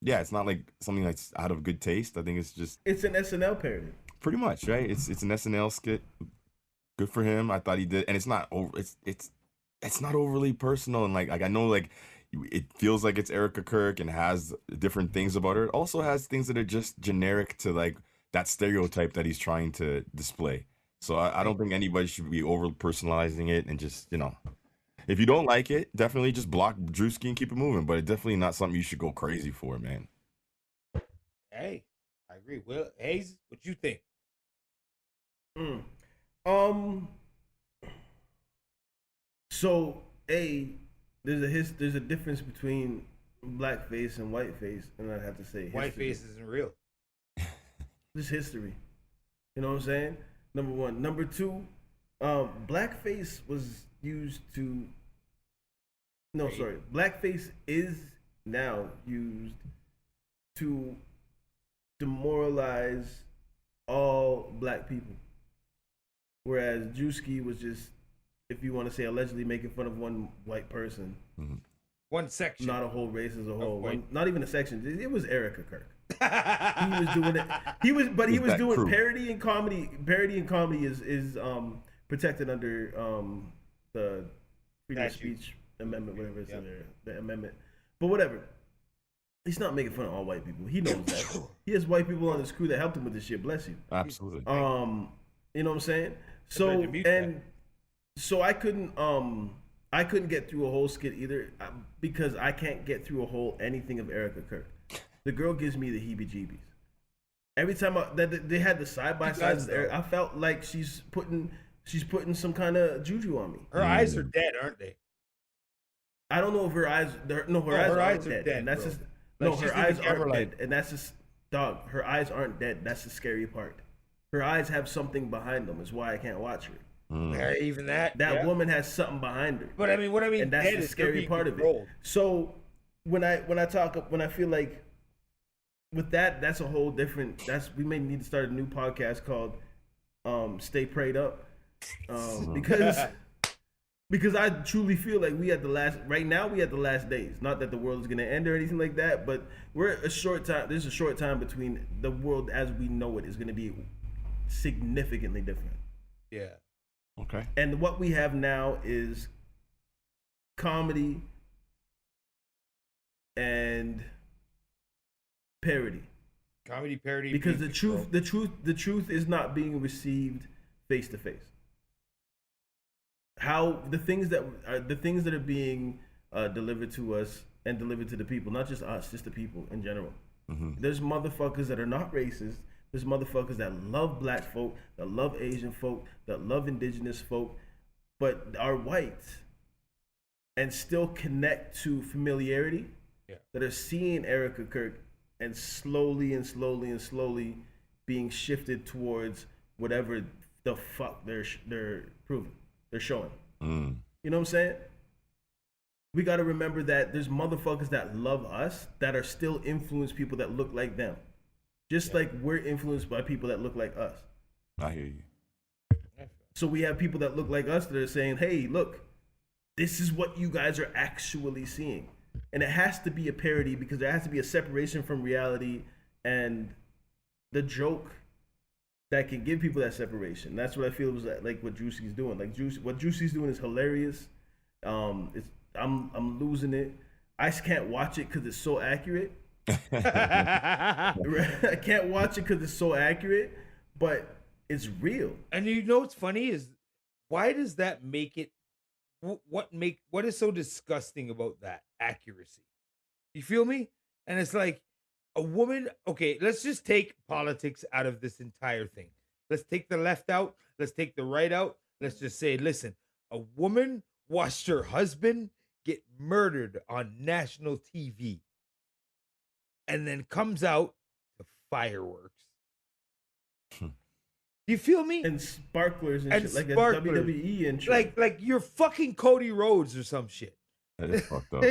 it's not like something that's out of good taste. I think it's an SNL parody. Pretty much, right? It's an SNL skit. Good for him. I thought he did, and it's not not overly personal, and like I know like it feels like it's Erica Kirk and has different things about her. It also has things that are just generic to like that stereotype that he's trying to display. So I don't think anybody should be over personalizing it, and just, if you don't like it, definitely just block Drewski and keep it moving. But it's definitely not something you should go crazy for, man. Hey, I agree. Well, Hayes, what you think? So there's a difference between blackface and whiteface, and I'd have to say Whiteface isn't real. This history. You know what I'm saying? Number one. Number two, blackface was used to. No, sorry. Blackface is now used to demoralize all black people. Whereas Drewski was just, if you want to say, allegedly making fun of one white person. Mm-hmm. One section. Not a whole race as a whole. Not even a section. It was Erica Kirk. He was doing it. He was doing crew. Parody and comedy. Parody and comedy is protected under the freedom of speech amendment, whatever it's in there, the amendment. But whatever. He's not making fun of all white people. He knows that. He has white people on his crew that helped him with this shit. Bless you. Absolutely. You know what I'm saying? So I couldn't get through a whole skit either because I can't get through a whole anything of Erica Kirk. The girl gives me the heebie-jeebies. Every time they had the side-by-sides, I felt like she's putting some kind of juju on me. Her eyes are dead, aren't they? I don't know if her eyes. Her eyes are dead. And that's just her eyes aren't dead, and that's just dog. Her eyes aren't dead. That's the scary part. Her eyes have something behind them. Is why I can't watch her. Even that woman has something behind her. But what I mean, and that's the scary part of it. So when I feel like with that's a whole different. We may need to start a new podcast called "Stay Prayed Up," because Because I truly feel like we at the last days. Not that the world is gonna end or anything like that, but we're a short time. There's a short time between the world as we know it is gonna be significantly different. Yeah. Okay. And what we have now is comedy and parody. Comedy parody. Because the truth is not being received face to face. How the things that are being delivered to us and delivered to the people, not just us, just the people in general. Mm-hmm. There's motherfuckers that are not racist. There's motherfuckers that love black folk, that love Asian folk, that love indigenous folk, but are white and still connect to familiarity. Yeah. That are seeing Erica Kirk and slowly being shifted towards whatever the fuck they're proving. They're showing. Mm. You know what I'm saying? We got to remember that there's motherfuckers that love us that are still influence people that look like them. Just like we're influenced by people that look like us. I hear you. So we have people that look like us that are saying, hey, look, this is what you guys are actually seeing. And it has to be a parody because there has to be a separation from reality and the joke that can give people that separation. That's what I feel was like what Juicy's doing. Like what Juicy's doing is hilarious. I'm losing it. I just can't watch it because it's so accurate. I can't watch it because it's so accurate, but it's real. And you know what's funny is why does that make it? What is so disgusting about that accuracy? You feel me? And it's like a woman. Okay, let's just take politics out of this entire thing. Let's take the left out. Let's take the right out. Let's just say, listen, a woman watched her husband get murdered on national TV and then comes out to fireworks. You feel me? And sparklers and shit, like sparklers. a WWE and shit. Like you're fucking Cody Rhodes or some shit. That is fucked up.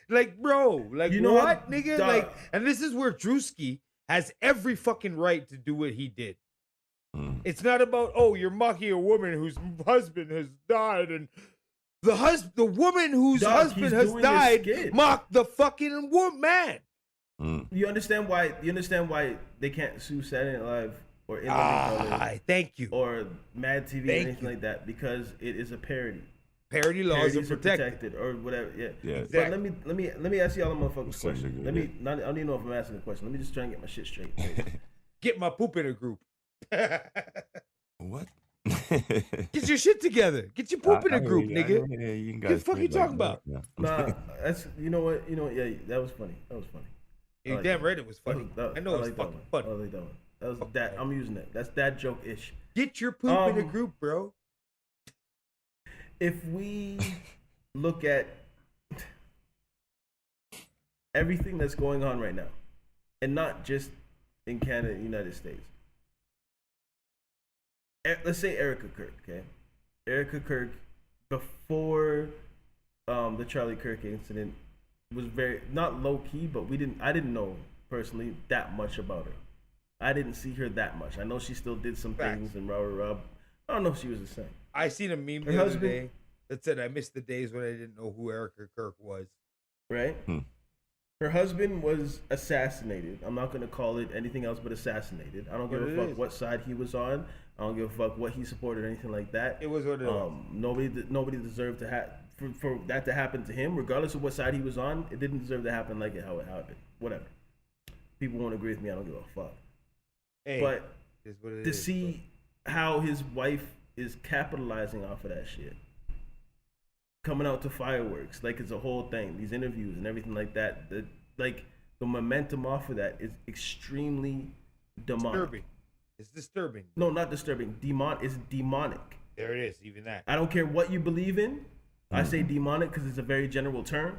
Like, bro, like You know what, what, nigga? dog. Like, and this is where Drewski has every fucking right to do what he did. Mm. It's not about, oh, you're mocking a woman whose husband has died and the woman whose Dog, husband he's has doing his died skit. mocked the fucking man. Mm. You understand why they can't sue Saturday Night Live or In Living Color Thank you. or Mad TV or Thank anything you. like that because it is a parody. Parody laws Parodies are protected. or whatever. Yeah. Yeah. But let me ask y'all a motherfucking So question. nigga, I don't even know if I'm asking a question. Let me just try and get my shit straight. Get my poop in a group. What? Get your shit together. Get your poop in a group, nigga. Yeah, you What the fuck you talking about? Nah, that's you know what. Yeah, that was funny. You're like damn that. right it was funny. I know it's like that fucking one. funny. I like that one. That was Fuck that. that. I'm using that. That's that joke ish. Get your poop in a group, bro. If we look at everything that's going on right now, and not just in Canada and United States. Let's say Erica Kirk, okay? Erica Kirk, before the Charlie Kirk incident, was very not low key, but I didn't know personally that much about her. I didn't see her that much. I know she still did some Facts. things and rah. I don't know if she was the same. I seen a meme Her the other husband- day that said I missed the days when I didn't know who Erica Kirk was. Right? Hmm. Her husband was assassinated. I'm not gonna call it anything else but assassinated. I don't give What a it fuck is. what side he was on. I don't give a fuck what he supported or anything like that. It was what it was. Nobody deserved to have for that to happen to him, regardless of what side he was on. It didn't deserve to happen like how it happened. Whatever. People won't agree with me. I don't give a fuck. Hey, But it's what it to is, see how his wife is capitalizing off of that shit, coming out to fireworks like it's a whole thing, these interviews and everything like that, the momentum off of that is extremely demonic. disturbing. It's disturbing. No, not disturbing. It's demonic. There it is. Even that. I don't care what you believe in. I say demonic because it's a very general term.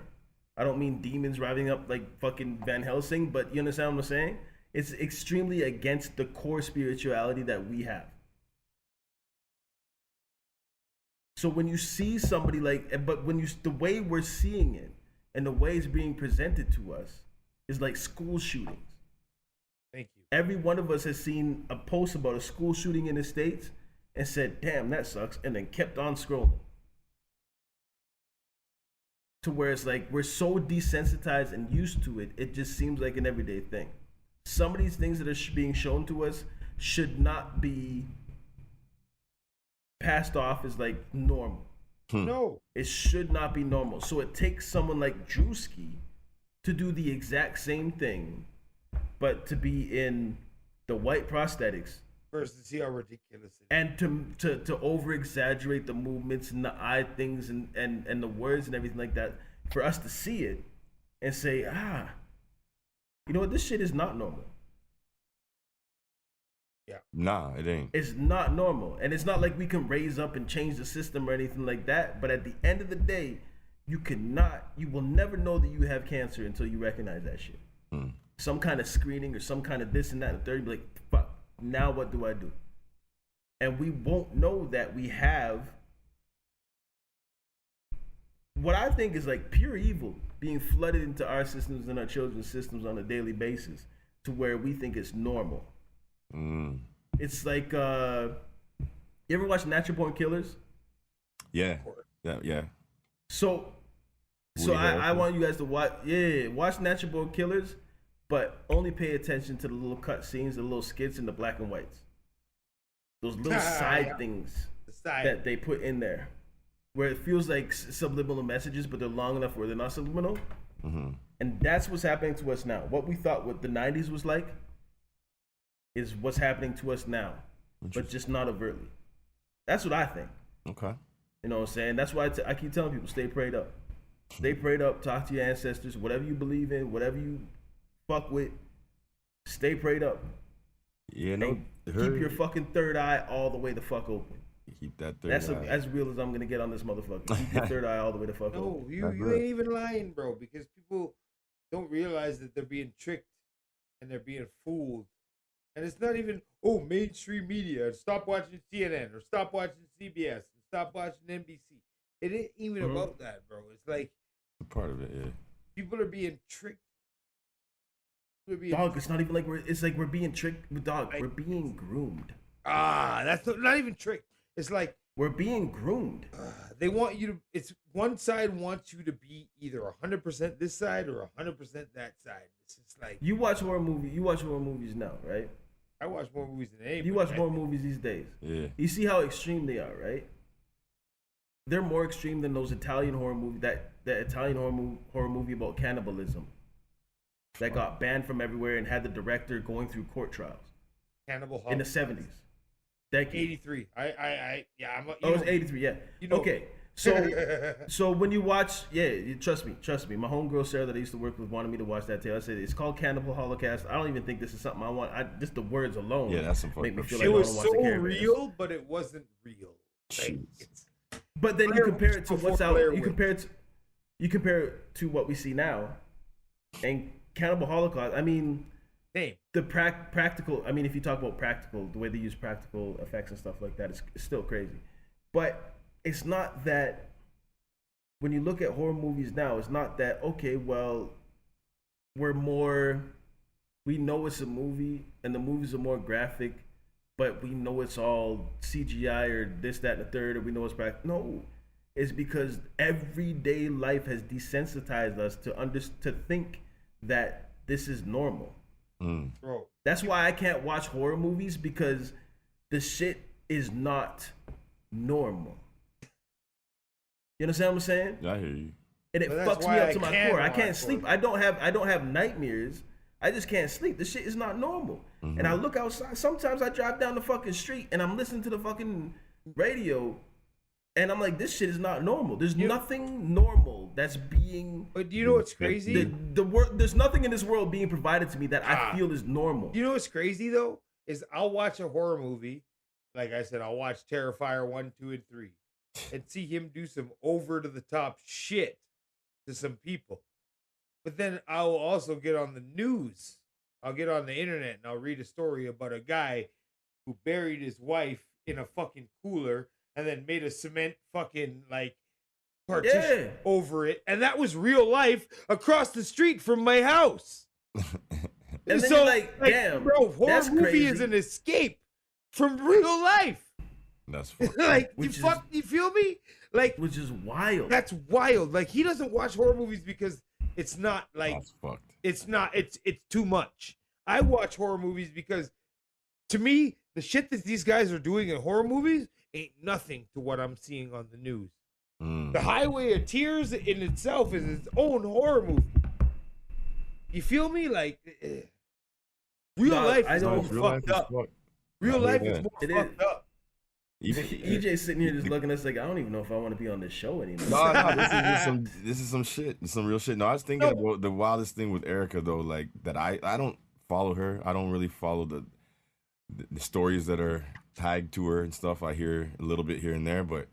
I don't mean demons rising up like fucking Van Helsing, but you understand what I'm saying? It's extremely against the core spirituality that we have. So when you see somebody the way we're seeing it and the way it's being presented to us is like school shootings. Thank you. Every one of us has seen a post about a school shooting in the States and said, damn, that sucks, and then kept on scrolling. to where it's like we're so desensitized and used to it, it just seems like an everyday thing. Some of these things that are being shown to us should not be passed off as like normal. No, it should not be normal. So it takes someone like Drewski to do the exact same thing, but to be in the white prosthetics. First, to see how ridiculous it is. And to over exaggerate the movements and the eye things and the words and everything like that, for us to see it and say, you know what, this shit is not normal. Yeah. Nah, it ain't. It's not normal. And it's not like we can raise up and change the system or anything like that. But at the end of the day, you will never know that you have cancer until you recognize that shit. Some kind of screening or some kind of this and that and the third, be like, fuck, now what do I do? And we won't know that we have what I think is like pure evil being flooded into our systems and our children's systems on a daily basis to where we think it's normal. It's like, you ever watch Natural Born Killers? Yeah. So I want you guys to watch Natural Born Killers, but only pay attention to the little cut scenes, the little skits, and the black and whites. Those little side things that they put in there, where it feels like subliminal messages, but they're long enough where they're not subliminal. And that's what's happening to us now. What we thought what the 90s was like is what's happening to us now, but just not overtly. That's what I think. Okay. You know what I'm saying? That's why I keep telling people, stay prayed up. Stay prayed up, talk to your ancestors, whatever you believe in, whatever you fuck with, stay prayed up. Yeah, no. Keep your fucking third eye all the way the fuck open. Keep that third That's eye. as real as I'm gonna get on this motherfucker. Keep your third eye all the way the fuck open. No, you ain't even lying, bro, because people don't realize that they're being tricked and they're being fooled. And it's not even, mainstream media. Stop watching CNN or stop watching CBS and stop watching NBC. It ain't even about that, bro. It's like part of it, yeah. People are being tricked. Dog, it's not even like we're being tricked. Dog, we're being groomed. That's not even tricked. It's like we're being groomed. They want you to. It's one side wants you to be either 100% this side or 100% that side. It's just like you watch horror movies. You watch horror movies now, right? I watch more movies than anybody. You watch more movies these days. Yeah. You see how extreme they are, right? They're more extreme than those Italian horror movies. That Italian horror movie about cannibalism that got banned from everywhere and had the director going through court trials. Cannibal in the 70s. Decade. 83. It was 83. Yeah. Okay. So when you watch, trust me. My homegirl Sarah that I used to work with wanted me to watch that tale. I said it's called Cannibal Holocaust. I don't even think this is something I want. Just the words alone. Yeah, that's some make me feel like it was so real, but it wasn't real. Like, but then you compare it to what's out. You compare it to what we see now, and Cannibal Holocaust. I mean, the practical. I mean, if you talk about practical, the way they use practical effects and stuff like that is still crazy. But it's not that when you look at horror movies now, it's not that, okay, well, we know it's a movie and the movies are more graphic, but we know it's all CGI or this, that, and the third, or we know it's practical. No, it's because everyday life has desensitized us to think that this is normal. Bro. That's why I can't watch horror movies, because the shit is not normal. You understand what I'm saying? I hear you. And it fucks me up to my core. I can't sleep. I don't have nightmares. I just can't sleep. This shit is not normal. And I look outside. Sometimes I drive down the fucking street and I'm listening to the fucking radio, and I'm like, this shit is not normal. There's nothing normal that's being. But do you know what's crazy? There's nothing in this world being provided to me that I feel is normal. You know what's crazy though? Is I'll watch a horror movie. Like I said, I'll watch Terrifier 1, 2, and 3. And see him do some over to the top shit to some people. But then I'll also get on the news. I'll get on the internet and I'll read a story about a guy who buried his wife in a fucking cooler and then made a cement fucking like partition over it. And that was real life across the street from my house. And so like, damn, bro, horror movie crazy. is an escape from real life. That's fucked. Like, Which you feel me? Like, which is wild. that's wild. Like, he doesn't watch horror movies because it's not like That's fucked. it's too much. I watch horror movies because, to me, the shit that these guys are doing in horror movies ain't nothing to what I'm seeing on the news. The Highway of Tears in itself is its own horror movie. You feel me? Like, real life is more fucked up. Real life is more fucked up. EJ sitting here just looking at us like, I don't even know if I want to be on this show anymore. No, this is some shit. Some real shit. No, I was thinking about the wildest thing with Erica though, like that I don't follow her. I don't really follow the stories that are tagged to her and stuff. I hear a little bit here and there, but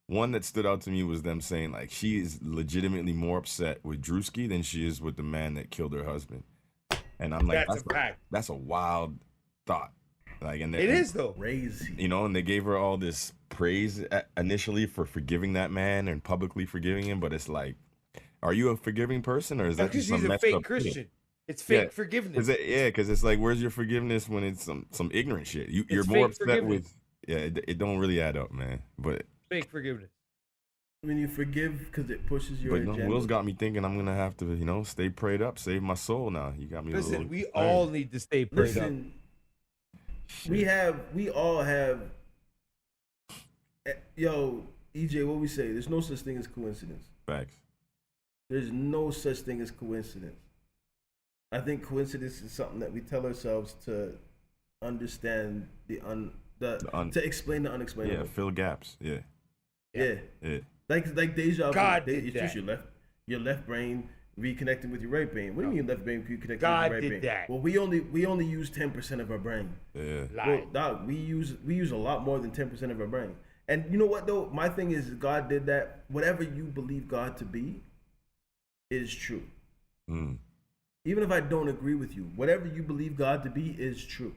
one that stood out to me was them saying like she is legitimately more upset with Drewski than she is with the man that killed her husband. And I'm like, that's a fact. That's a wild thought. Like, and It is though. Crazy. You know, and they gave her all this praise initially for forgiving that man and publicly forgiving him, but it's like, are you a forgiving person or is that Because just she's some a messed fake up Christian. shit? It's fake forgiveness. Because it's like, where's your forgiveness when it's some ignorant shit? You're more upset with. Yeah, it don't really add up, man. But fake forgiveness. When you forgive because it pushes your agenda. Will's got me thinking I'm gonna have to, stay prayed up, save my soul. Now you got me. Listen, we all need to stay prayed up. We all have. Yo, EJ, what we say? There's no such thing as coincidence. Facts. There's no such thing as coincidence. I think coincidence is something that we tell ourselves to understand to explain the unexplainable. Yeah, fill gaps. Yeah. Like deja vu. God It's just your left brain reconnecting with your right brain. What do you mean left brain reconnecting with your God right did brain? that. Well, we only use 10% of our brain. Yeah. Well, dog, we use a lot more than 10% of our brain. And you know what though? My thing is God did that. Whatever you believe God to be is true. Even if I don't agree with you, whatever you believe God to be is true.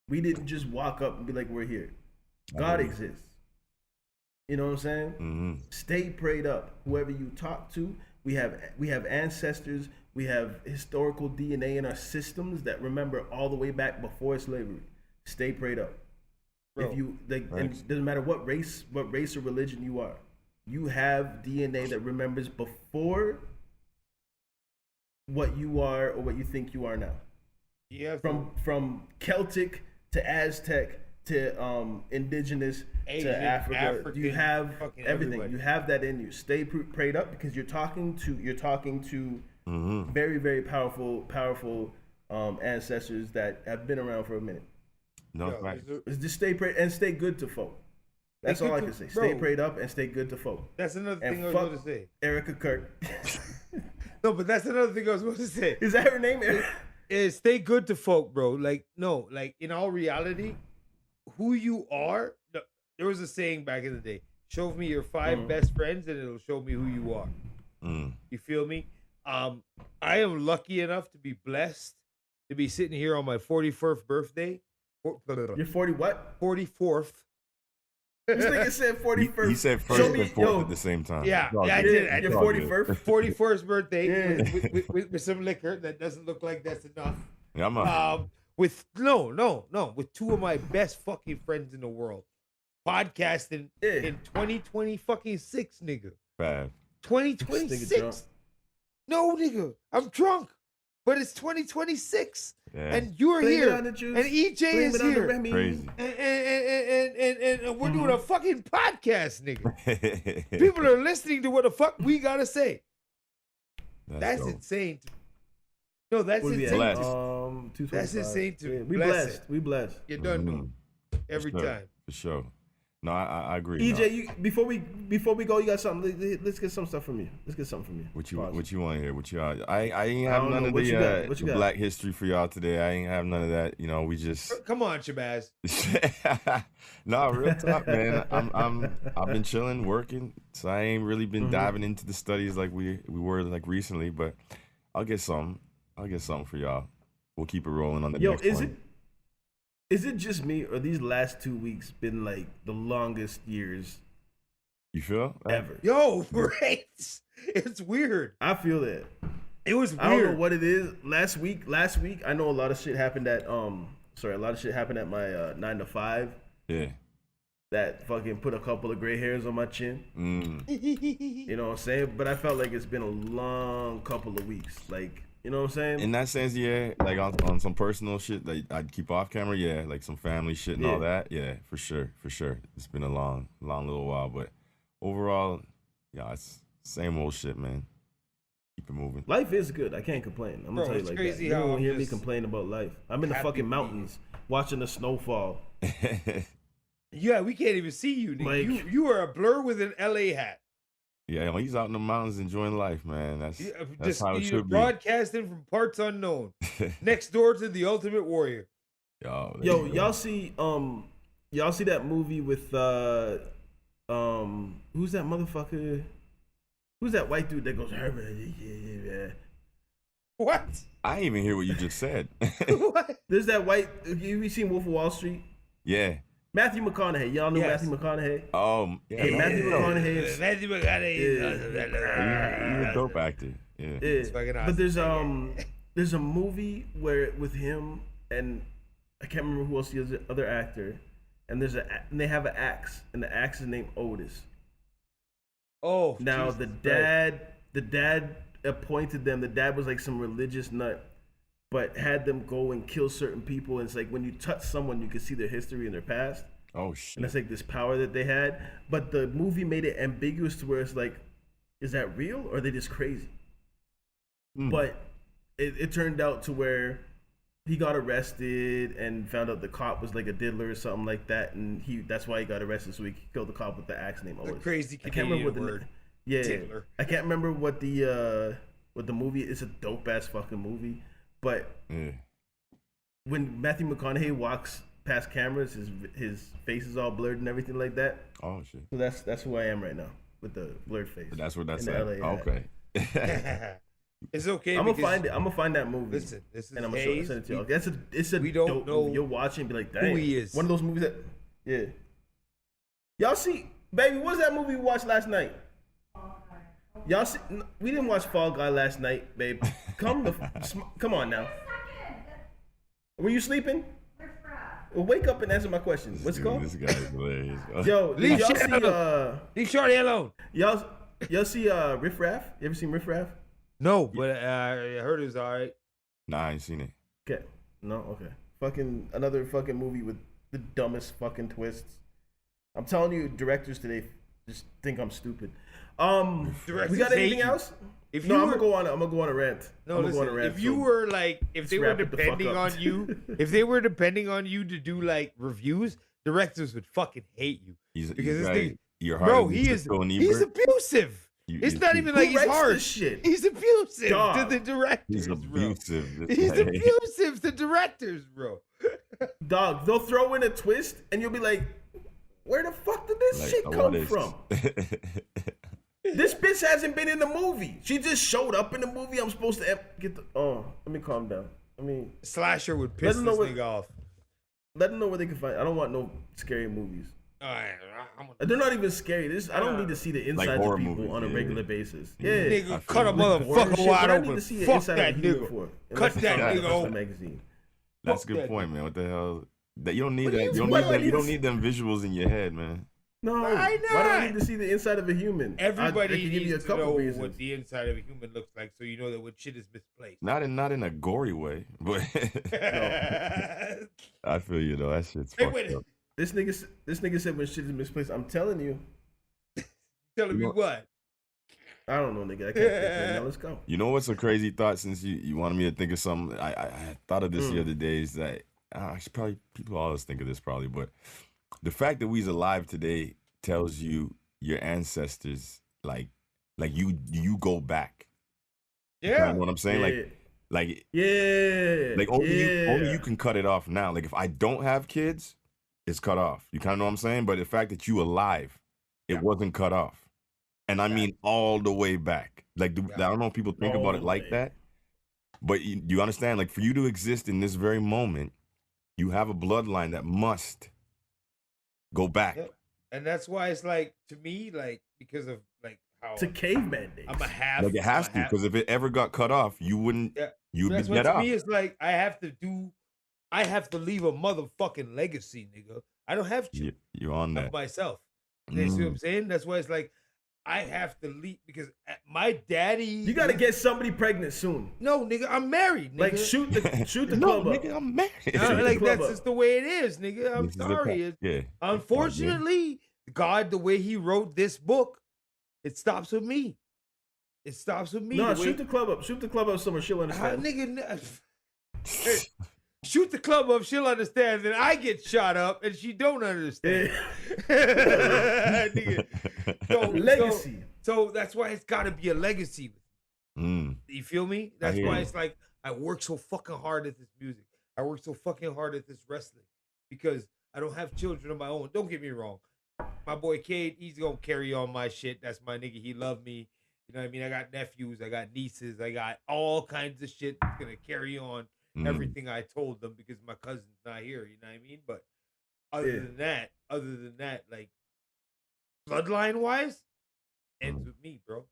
We didn't just walk up and be like, we're here. God exists. You know what I'm saying? Mm-hmm. Stay prayed up. Whoever you talk to, we have ancestors, we have historical DNA in our systems that remember all the way back before slavery. Stay prayed up. Bro, if you like, and it doesn't matter what race or religion you are, you have DNA that remembers before what you are or what you think you are now. Yeah. From Celtic to Aztec to indigenous Asian, to Africa, African, you have fucking everything. everybody. You have that in you. Stay prayed up because you're talking to very, very powerful ancestors that have been around for a minute. No, Yo, facts. It's just stay prayed and stay good to folk. That's all I can say. Stay bro. prayed up and stay good to folk. That's another And thing I was fuck going to say. Erica Kirk. No, but that's another thing I was going to say. Is that her name? Is stay good to folk, bro. Like, no, like in all reality, who you are. There was a saying back in the day: "Show me your 5 best friends, and it'll show me who you are." You feel me? I am lucky enough to be blessed to be sitting here on my 41st birthday. You're 40 what? 44th. This nigga said 41st. He said first and fourth at the same time. Yeah, It's all I good. did. Your It's all good. 41st? 41st birthday Yeah. with some liquor that doesn't look like that's enough. Yeah, I'm With with 2 of my best fucking friends in the world, podcasting in 2026, nigga. bad. 2026. No, nigga, I'm drunk, but it's 2026, Yeah. and you're Blame it here, on the juice. and EJ Blame is it on the here, Remy. Crazy. and we're doing a fucking podcast, nigga. People are listening to what the fuck we gotta say. That's dope. insane. No, that's What are we at? insane. Blessed. 225. That's insane to Yeah, we bless blessed. it. We blessed. You done know Mhm. every For sure. time. For sure. No, I agree. EJ, you, before we go, you got something. Let's get some stuff from you. Let's get something from you. What you Pause. want to hear? What you I ain't I have don't none know. of What the, you got? What you the got? Black history for y'all today. I ain't have none of that. You know, we just Come on, Shabazz. no, real talk, man. I've been chilling, working, so I ain't really been diving into the studies like we were like recently. But I'll get some for y'all. We'll keep it rolling on the Yo, next one. is it just me or these last 2 weeks been like the longest years You feel? ever? Yo, right? It's weird. I feel that. It was weird. I don't know what it is. Last week, I know a lot of shit happened at my 9 to 5. Yeah. that fucking put a couple of gray hairs on my chin. Mm. You know what I'm saying? But I felt like it's been a long couple of weeks. Like, you know what I'm saying? In that sense, yeah, like on some personal shit that I'd keep off camera, yeah, like some family shit and all that, yeah, for sure. It's been a long little while, but overall, yeah, it's same old shit, man. Keep it moving. Life is good. I can't complain. I'm gonna tell you it's like crazy that. You how don't I'm hear me just complain about life. I'm in the happy fucking to be mountains watching the snowfall. Yeah, we can't even see you, nigga. Like- You are a blur with an LA hat. Yeah, when he's out in the mountains enjoying life, man. That's Just how it you should be. broadcasting from parts unknown, next door to the Ultimate Warrior. Yo, Y'all see that movie with who's that motherfucker? Who's that white dude that goes? What? I didn't even hear what you just said. What? There's that white. You seen Wolf of Wall Street? Yeah. Matthew McConaughey. Y'all know Yes. Matthew McConaughey. Yeah. Hey, Matthew McConaughey is Matthew McConaughey. He's a dope actor. Yeah. It's fucking awesome. But there's a movie where with him and I can't remember who else the other actor, and they have an axe, and the axe is named Otis. Oh, Now Jesus the dad appointed them. The dad was like some religious nut, but had them go and kill certain people. And it's like when you touch someone, you can see their history and their past. Oh And shit. it's like this power that they had. But the movie made it ambiguous to where it's like, is that real or are they just crazy? Mm. But it turned out to where he got arrested and found out the cop was like a diddler or something like that, and that's why he got arrested. So he killed the cop with the axe named The Otis. crazy I can't remember Canadian what the word. yeah. Diddler. I can't remember what the movie. It's a dope ass fucking movie, but Yeah. when Matthew McConaughey walks past cameras, his face is all blurred and everything like that. Oh shit. So that's who I am right now with the blurred face. That's what that's in the like. LA hat. Okay. It's okay. I'm gonna because find it. I'm gonna find that movie. Listen, this is and I'm gonna Hayes. send it to you. It's a we don't dope know movie. You'll watch it and be like, dang, he is. one of those movies that, yeah. Y'all see, baby, what's that movie we watched last night? Y'all see? We didn't watch Fall Guy last night, babe. Come on now. Were you sleeping? Well, wake up and answer my question. What's it called? This guy's hilarious. Yo, Leave y'all shit alone. see? Leave Shorty alone. Y'all see Riff Raff? You ever seen Riff Raff? No, but I heard it was all right. Nah, I ain't seen it. Okay. No. Okay. Fucking another fucking movie with the dumbest fucking twists. I'm telling you, directors today just think I'm stupid. Directors We got hate anything you. else? If No, you I'm were, gonna go on a rant. no, I'm gonna listen. go on a rant. If you so were like, if let's they were wrap it the fuck depending up. on you, if they were depending on you to do like reviews, directors would fucking hate you. He's Because this guy, thing- you're Bro, hard. he's abusive. It's not even who like he's writes hard. this shit? He's abusive Dog. to the directors. He's bro. abusive. This He's guy. abusive to directors, bro. Dog, they'll throw in a twist, and you'll be like, "Where the fuck did this Like, shit what come is- from?" This bitch hasn't been in the movie. She just showed up in the movie. I'm supposed to get the. Oh, let me calm down. Slasher would piss them this know what- nigga off. Let them know where they can find. I don't want no scary movies. All right, I'm They're not even scary. I don't need to see the insides of horror people movies, on a yeah. regular basis. Yeah. nigga, cut a Like horror motherfucker shit, wide but I need open. to see the Fuck inside that of a human nigga. for it. Cut Unless it's that not nigga a open. magazine. That's a Fuck good that point, man. What the hell? That you don't need What do that. you- You don't why need do I them. need You to don't need them visuals in your head, man. No. Why Why do I not? need to see the inside of a human? I Everybody can give you a needs to couple know reasons. what the inside of a human looks like, so you know that when shit is misplaced. Not in a gory way, but I feel you though. That shit's Hey, fucked wait. up. This nigga said when shit is misplaced. I'm telling you. Telling me know- what? I don't know, nigga. I can't think right now. Let's go. You know what's a crazy thought? Since you wanted me to think of something, I thought of this the other day. Is that I should probably people always think of this probably, but the fact that we's alive today tells you your ancestors like you go back. You Yeah. know what I'm saying? Like Yeah. only you can cut it off now. Like if I don't have kids, it's cut off. You kind of know what I'm saying? But the fact that you alive, it wasn't cut off. And I mean all the way back. Like I don't know if people think All about it the like way. that. But you understand, like for you to exist in this very moment, you have a bloodline that must go back. Yep. And that's why it's like, to me, like, because of like how It's a caveman days. I'm a half. Like it has I'm a to, half- because if it ever got cut off, you wouldn't Yeah. you'd That's be what get to off. me it's like I have to leave a motherfucking legacy, nigga. I don't have You, children you're on of that. myself. You see what I'm Mm. saying? That's why it's like I have to leave because my daddy. You gotta get somebody pregnant soon. No, nigga, I'm married. Nigga. Like shoot the No, club up. nigga, I'm married. Like club that's up. just the way it is, nigga. I'm This is the sorry. fact. Yeah. Unfortunately, God, the way He wrote this book, it stops with me. It stops with me. No, the way, shoot the club up. Shoot the club up somewhere. She'll understand. Hey, shoot the club up. She'll understand. Then I get shot up, and she don't understand. Nigga. Legacy. So that's why it's got to be a legacy. Mm. You feel me? That's hear why you. it's like I work so fucking hard at this music. I work so fucking hard at this wrestling because I don't have children of my own. Don't get me wrong. My boy Cade, he's gonna carry on my shit. That's my nigga. He loved me. You know what I mean? I got nephews, I got nieces, I got all kinds of shit that's gonna carry on everything I told them because my cousin's not here. You know what I mean? But other than that, like bloodline wise, ends with me, bro.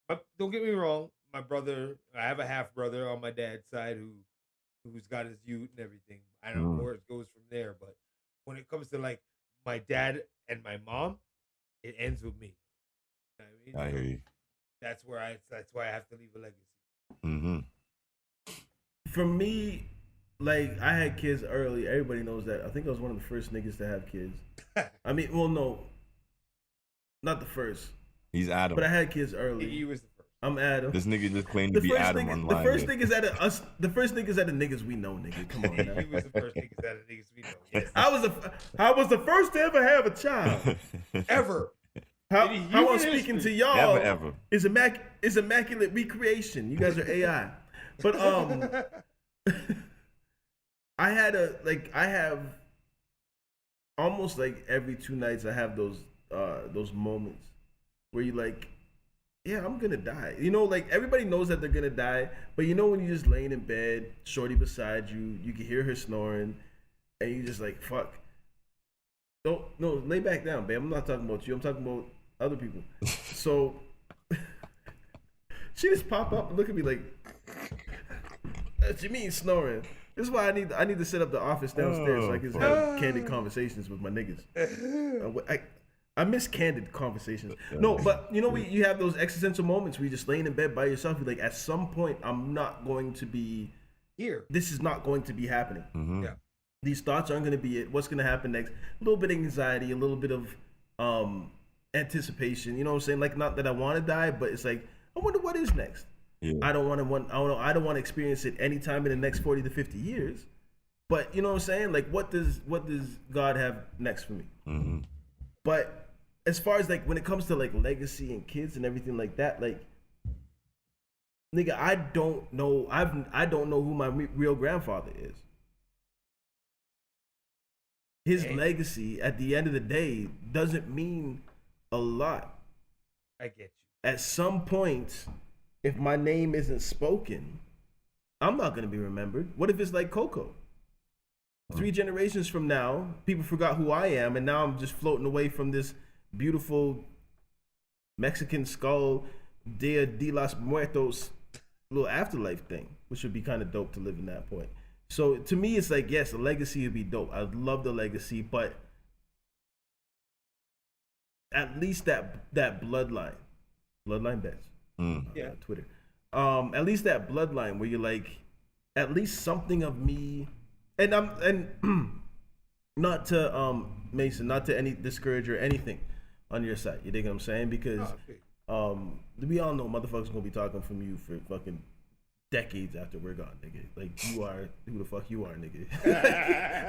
But don't get me wrong. My brother, I have a half brother on my dad's side who's got his youth and everything. I don't know where it goes from there, but when it comes to like my dad and my mom, it ends with me. You know what I mean? I hear you. That's why I have to leave a legacy. Mm-hmm. For me, like I had kids early. Everybody knows that. I think I was one of the first niggas to have kids. I mean, well, no, not the first, He's Adam. but I had kids early. He was the first. I'm Adam. This nigga just claimed to be Adam online. The first niggas out of us. The first niggas out of niggas we know, nigga. Come on, now. He was the first niggas out of niggas we know. Yes. I was the first to ever have a child. Ever. How In I'm human speaking to history. y'all Never ever. is immaculate recreation. You guys are AI. But I have almost like every 2 nights I have those moments where you like, yeah, I'm gonna die. You know, like everybody knows that they're gonna die, but you know when you're just laying in bed, shorty beside you, you can hear her snoring, and you just like, fuck. No, lay back down, babe. I'm not talking about you. I'm talking about other people. So she just pop up and look at me like, what you mean snoring? This is why I need to set up the office downstairs so I can just have candid conversations with my niggas. I miss candid conversations. No, but you know, you have those existential moments where you're just laying in bed by yourself. You're like, at some point, I'm not going to be Here. This is not going to be happening. Mm-hmm. Yeah. These thoughts aren't going to be it. What's going to happen next? A little bit of anxiety, a little bit of anticipation. You know what I'm saying? Like, not that I want to die, but it's like, I wonder what is next. Yeah. I don't want to experience it anytime in the next 40 to 50 years. But you know what I'm saying? Like, what does God have next for me? Mm-hmm. But as far as like when it comes to like legacy and kids and everything like that, like, nigga, I don't know who my real grandfather is. His legacy at the end of the day doesn't mean a lot. I get you. At some point, if my name isn't spoken, I'm not going to be remembered. What if it's like Coco? 3 generations from now, people forgot who I am, and now I'm just floating away from this beautiful Mexican skull, Dia de los Muertos little afterlife thing, which would be kind of dope to live in that point. So to me, it's like, yes, a legacy would be dope. I'd love the legacy, but at least that bloodline bets. Yeah. Twitter. At least that bloodline where you're like, at least something of me, and not to Mason, not to any discourage or anything on your side. You dig what I'm saying? Because we all know motherfuckers gonna be talking from you for fucking decades after we're gone, nigga. Like, you are who the fuck you are, nigga.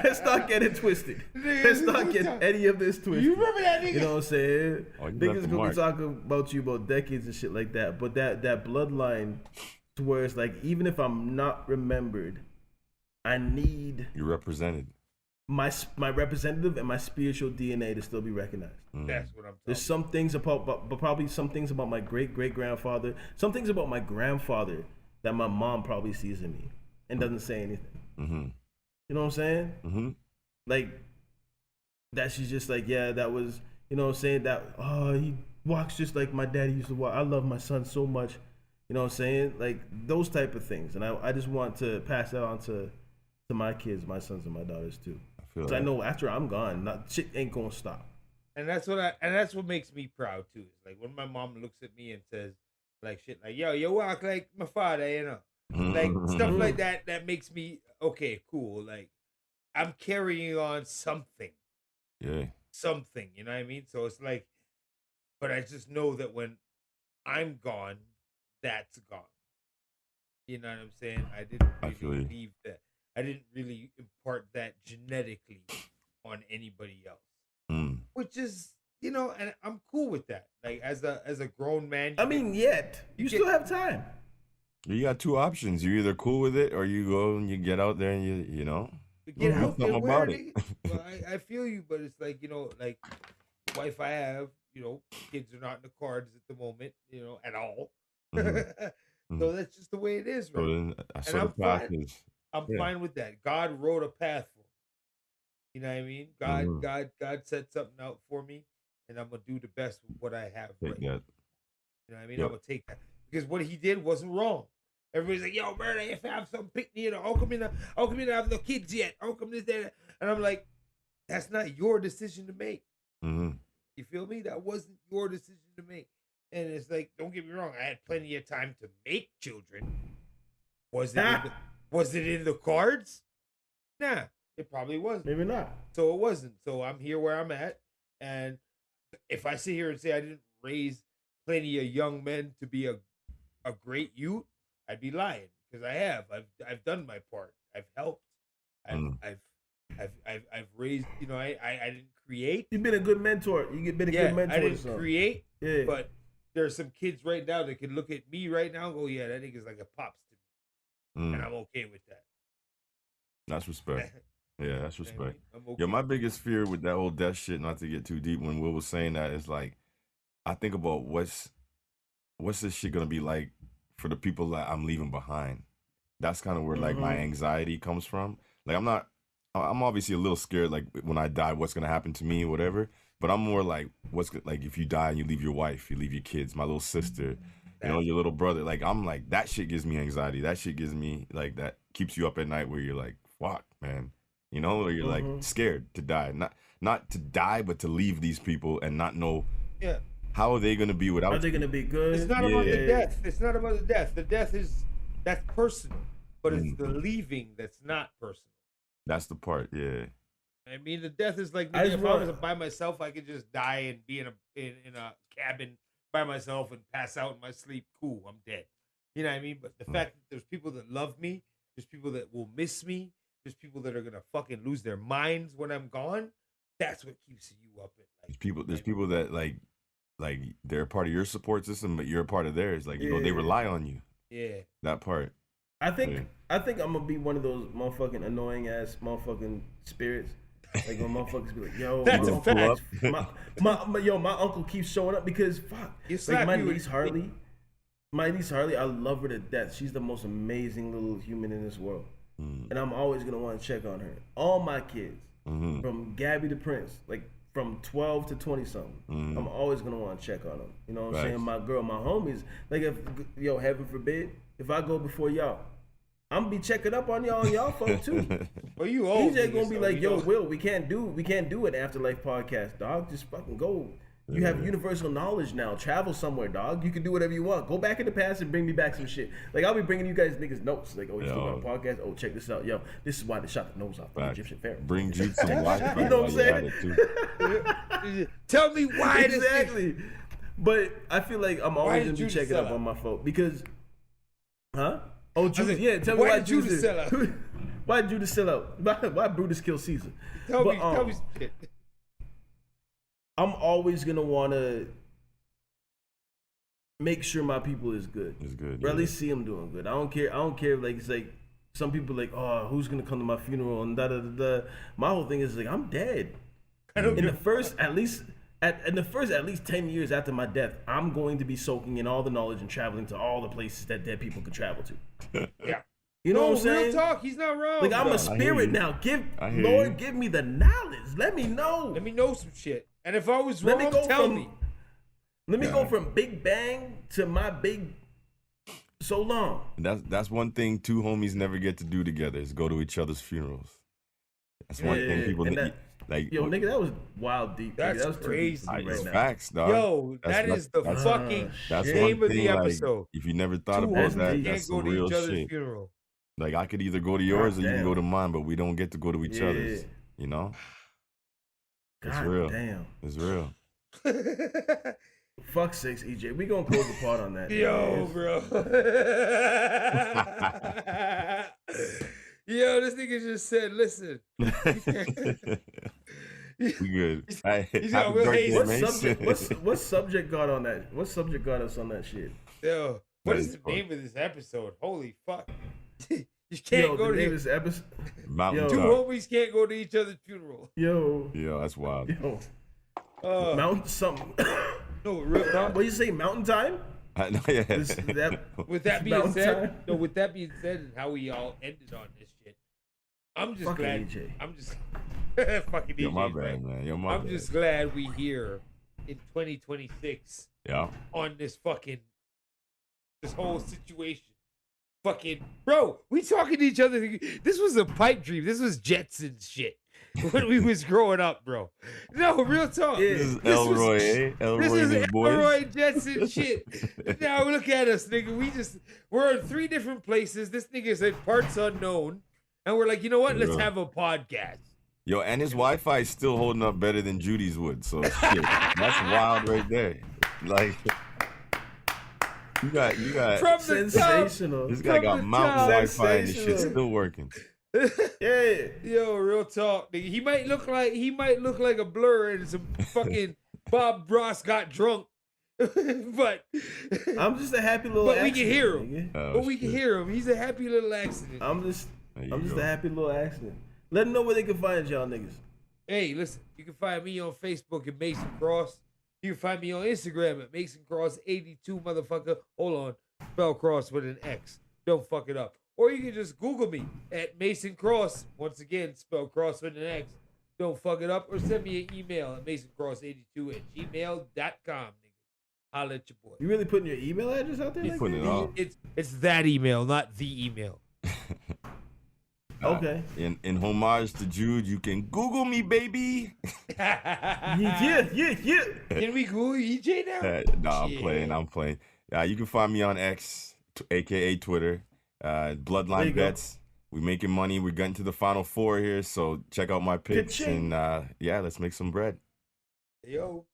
Let's not get it twisted. Let's not get any of this twisted. You remember that nigga? You know what I'm saying? Oh, you left Niggas the gonna mark. be talking about you about decades and shit like that. But that bloodline to where it's like, even if I'm not remembered, I need You represented. my representative and my spiritual DNA to still be recognized. That's what I'm talking There's some things about, but probably some things about my great grandfather, some things about my grandfather that my mom probably sees in me and doesn't say anything. Mm-hmm. You know what I'm saying? Mm-hmm. Like, that she's just like, yeah, that was, you know what I'm saying? That, oh, he walks just like my daddy used to walk. I love my son so much. You know what I'm saying? Like, those type of things. And I just want to pass that on to my kids, my sons and my daughters too. I feel Because I that. know after I'm gone, shit ain't gonna stop. And that's what makes me proud too. It's like when my mom looks at me and says like shit like, yo, you walk like my father, you know. Like stuff like that makes me okay, cool. Like I'm carrying on something. Yeah. Something, you know what I mean? So it's like, but I just know that when I'm gone, that's gone. You know what I'm saying? I didn't I feel really you. leave that. I didn't really impart that genetically on anybody else. Which is, you know, and I'm cool with that. Like as a grown man. I mean, you still have time. You got two options. You're either cool with it or you go and you get out there and you know. Get out there, something about it. Well, I feel you, but it's like, you know, like the wife I have, you know, kids are not in the cards at the moment, you know, at all. So that's just the way it is, right? So then, And I'm fine. I'm yeah. fine with that. God wrote a path for me. You know what I mean? God set something out for me, and I'm gonna do the best with what I have. Take Right now. that. You know what I mean? Yep. I'm gonna take that because what he did wasn't wrong. Everybody's like, "Yo, murder! If I have some picnic, you know, how come you not have no kids yet? How come this, that?" And I'm like, "That's not your decision to make." You feel me? That wasn't your decision to make. And it's like, don't get me wrong, I had plenty of time to make children. Was it in the cards? Nah, it probably wasn't. Maybe not. So it wasn't. So I'm here where I'm at. And if I sit here and say I didn't raise plenty of young men to be a great youth, I'd be lying because I have. I've done my part. I've helped. I've raised. You know, I didn't create. You've been a good mentor. You've been a good mentor. I didn't create. Yeah. But there's some kids right now that can look at me right now and go, "Yeah, that nigga's like a pops to me," and I'm okay with that. That's respect. Yeah, that's respect. I'm okay. Yo, my biggest fear with that whole death shit, not to get too deep, when Will was saying that, is like, I think about what's this shit gonna be like for the people that I'm leaving behind. That's kind of where like my anxiety comes from. Like I'm obviously a little scared, like when I die, what's gonna happen to me or whatever. But I'm more like, like if you die and you leave your wife, you leave your kids, my little sister, you know, your little brother. Like I'm like, that shit gives me anxiety. That shit gives me like, that keeps you up at night where you're like, fuck, man. You know, or you're like scared to die. Not to die, but to leave these people and not know how are they gonna be without. Are they gonna be good? It's not about the death. It's not about the death. The death that's personal, but it's the leaving that's not personal. That's the part, yeah. I mean, the death is like, if I was by myself, I could just die and be in a cabin by myself and pass out in my sleep. Cool, I'm dead. You know what I mean? But the fact that there's people that love me, there's people that will miss me, there's people that are gonna fucking lose their minds when I'm gone. That's what keeps you up at night. There's people that like they're a part of your support system, but you're a part of theirs. Like, you know, they rely on you. Yeah. That part. I think I'm gonna be one of those motherfucking annoying ass motherfucking spirits. Like when motherfuckers be like, "Yo, that's a fact." My uncle keeps showing up because fuck. Like my niece Harley, I love her to death. She's the most amazing little human in this world, and I'm always gonna want to check on her. All my kids, from Gabby to Prince, like from 12 to 20 something, I'm always gonna want to check on them. You know what I'm saying? My girl, my homies. Like if heaven forbid, if I go before y'all, I'm gonna be checking up on y'all and y'all folk too. Well, you old. DJ gonna be like, "Yo, Will, we can't do an afterlife podcast, dog. Just fucking go. You have universal knowledge now. Travel somewhere, dog. You can do whatever you want. Go back in the past and bring me back some shit. Like I'll be bringing you guys niggas notes. Like, oh, you still got a podcast? Oh, check this out. Yo, this is why they shot the nose off the Egyptian pharaoh. Bring Jeep some watch. You know what I'm saying? Tell me why exactly. But I feel like I'm always gonna be checking up on my folk because, Oh, Judas, tell me why Judas sell out. Why did Judas sell out? Why Brutus kill Caesar? Tell me shit. I'm always gonna wanna make sure my people is good. It's good. Or at least see them doing good. I don't care. Like it's like some people like, oh, who's gonna come to my funeral and da da da da. My whole thing is like, I'm dead. In the first at least 10 years after my death, I'm going to be soaking in all the knowledge and traveling to all the places that dead people could travel to. Yeah. You know what I'm saying? Real talk, he's not wrong. Like, I'm a spirit now. Lord, give me the knowledge. Let me know. Let me know some shit. And if I was wrong, tell me. Let me go from Big Bang to my big so long. That's one thing two homies never get to do together is go to each other's funerals. That's one thing people and need. Like, yo, nigga, that was wild deep. That's nigga. That was crazy. too deep it's right now. facts, dog. Yo, that is the that's- fucking That's Shit. name one of thing. the Like, episode. if you never thought Two about homies that, can't that's go some to real each other's shit. funeral. Like, I could either go to yours or you can damn. go to mine, but we don't get to go to each other's. You know, it's God real. damn. It's real. Fuck sakes, EJ. We gonna close the part on that. Yo, bro. Yo, this nigga just said, listen. We good. Hey, He's got happy Will birthday, Hayes. Mace. What subject got on that? What subject got us on that shit? Yo, what That is is the fun. name of this episode? Holy fuck. You Yo, can't go the to name of this episode. Mountain two Top. homies can't go to each other's funeral. Yo, Yo, that's wild. yo, Uh, mountain something. no, real talk. What you say? Mountain time? I know, yeah. With that being Mountain said, time? no, with that being said, and how we all ended on this shit, I'm just Fucking glad. EJ. I'm just fucking Yo, my DJs, bad, man. Yo, my I'm bad. just glad we here in 2026 Yeah. on this whole situation. Fucking bro, we talking to each other. This was a pipe dream. This was Jetsons shit when we was growing up, bro. No, real talk. Yeah. This is This was- Elroy, eh? Elroy This and is his boys. Elroy Jetson shit. Now look at us, nigga. We're in 3 different places. This nigga said parts unknown, and we're like, you know what? Let's Yeah. have a podcast. Yo, and his Wi-Fi is still holding up better than Judy's would. So shit, that's wild right there. Like, you got From the top. Sensational. this guy got from the mountain top. Wi-Fi and this shit's Sensational. still working. Yeah. Yo, real talk, nigga. He might look like a blur and some fucking Bob Ross got drunk, but I'm just a happy little. But we can accident, hear him. nigga. Oh, but we can shit. hear him. He's a happy little accident. I'm just There you a go. happy little accident. Let them know where they can find y'all niggas. Hey, listen, you can find me on Facebook at Mason Cross. You can find me on Instagram at Mason Cross 82 motherfucker. Hold on. Spell cross with an X. Don't fuck it up. Or you can just Google me at Mason Cross. Once again, spell cross with an X. Don't fuck it up. Or send me an email at masoncross82@gmail.com. Nigga. Holla at your boy. You really putting your email address out there? He's like putting that? it all. It's that email, not the email. Okay. In homage to Jude, you can Google me, baby. Yeah. Can we Google EJ now? Nah, I'm Shit. playing. You can find me on X, aka Twitter. There Bloodline you go. Bets. We making money. We're getting to the final 4 here, so check out my picks Ka-ching. and let's make some bread. Yo.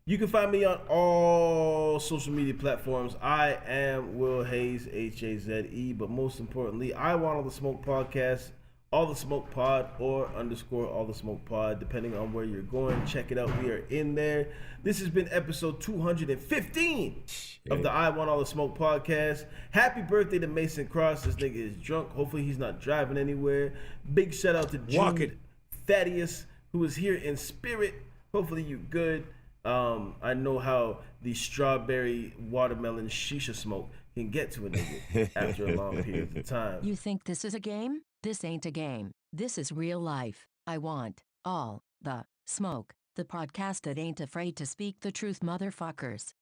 You can find me on all social media platforms. I am Will Hayes, Haze. But most importantly, I Want All the Smoke podcast, All the Smoke Pod, or _ All the Smoke Pod, depending on where you're going. Check it out. We are in there. This has been episode 215 of the I Want All the Smoke podcast. Happy birthday to Mason Cross. This nigga is drunk. Hopefully he's not driving anywhere. Big shout out to Walking. Jude Thaddeus, who is here in spirit. Hopefully you good. I know how the strawberry watermelon shisha smoke can get to a nigga after a long period of time. You think this is a game? This ain't a game. This is real life. I want all the smoke. The podcast that ain't afraid to speak the truth, motherfuckers.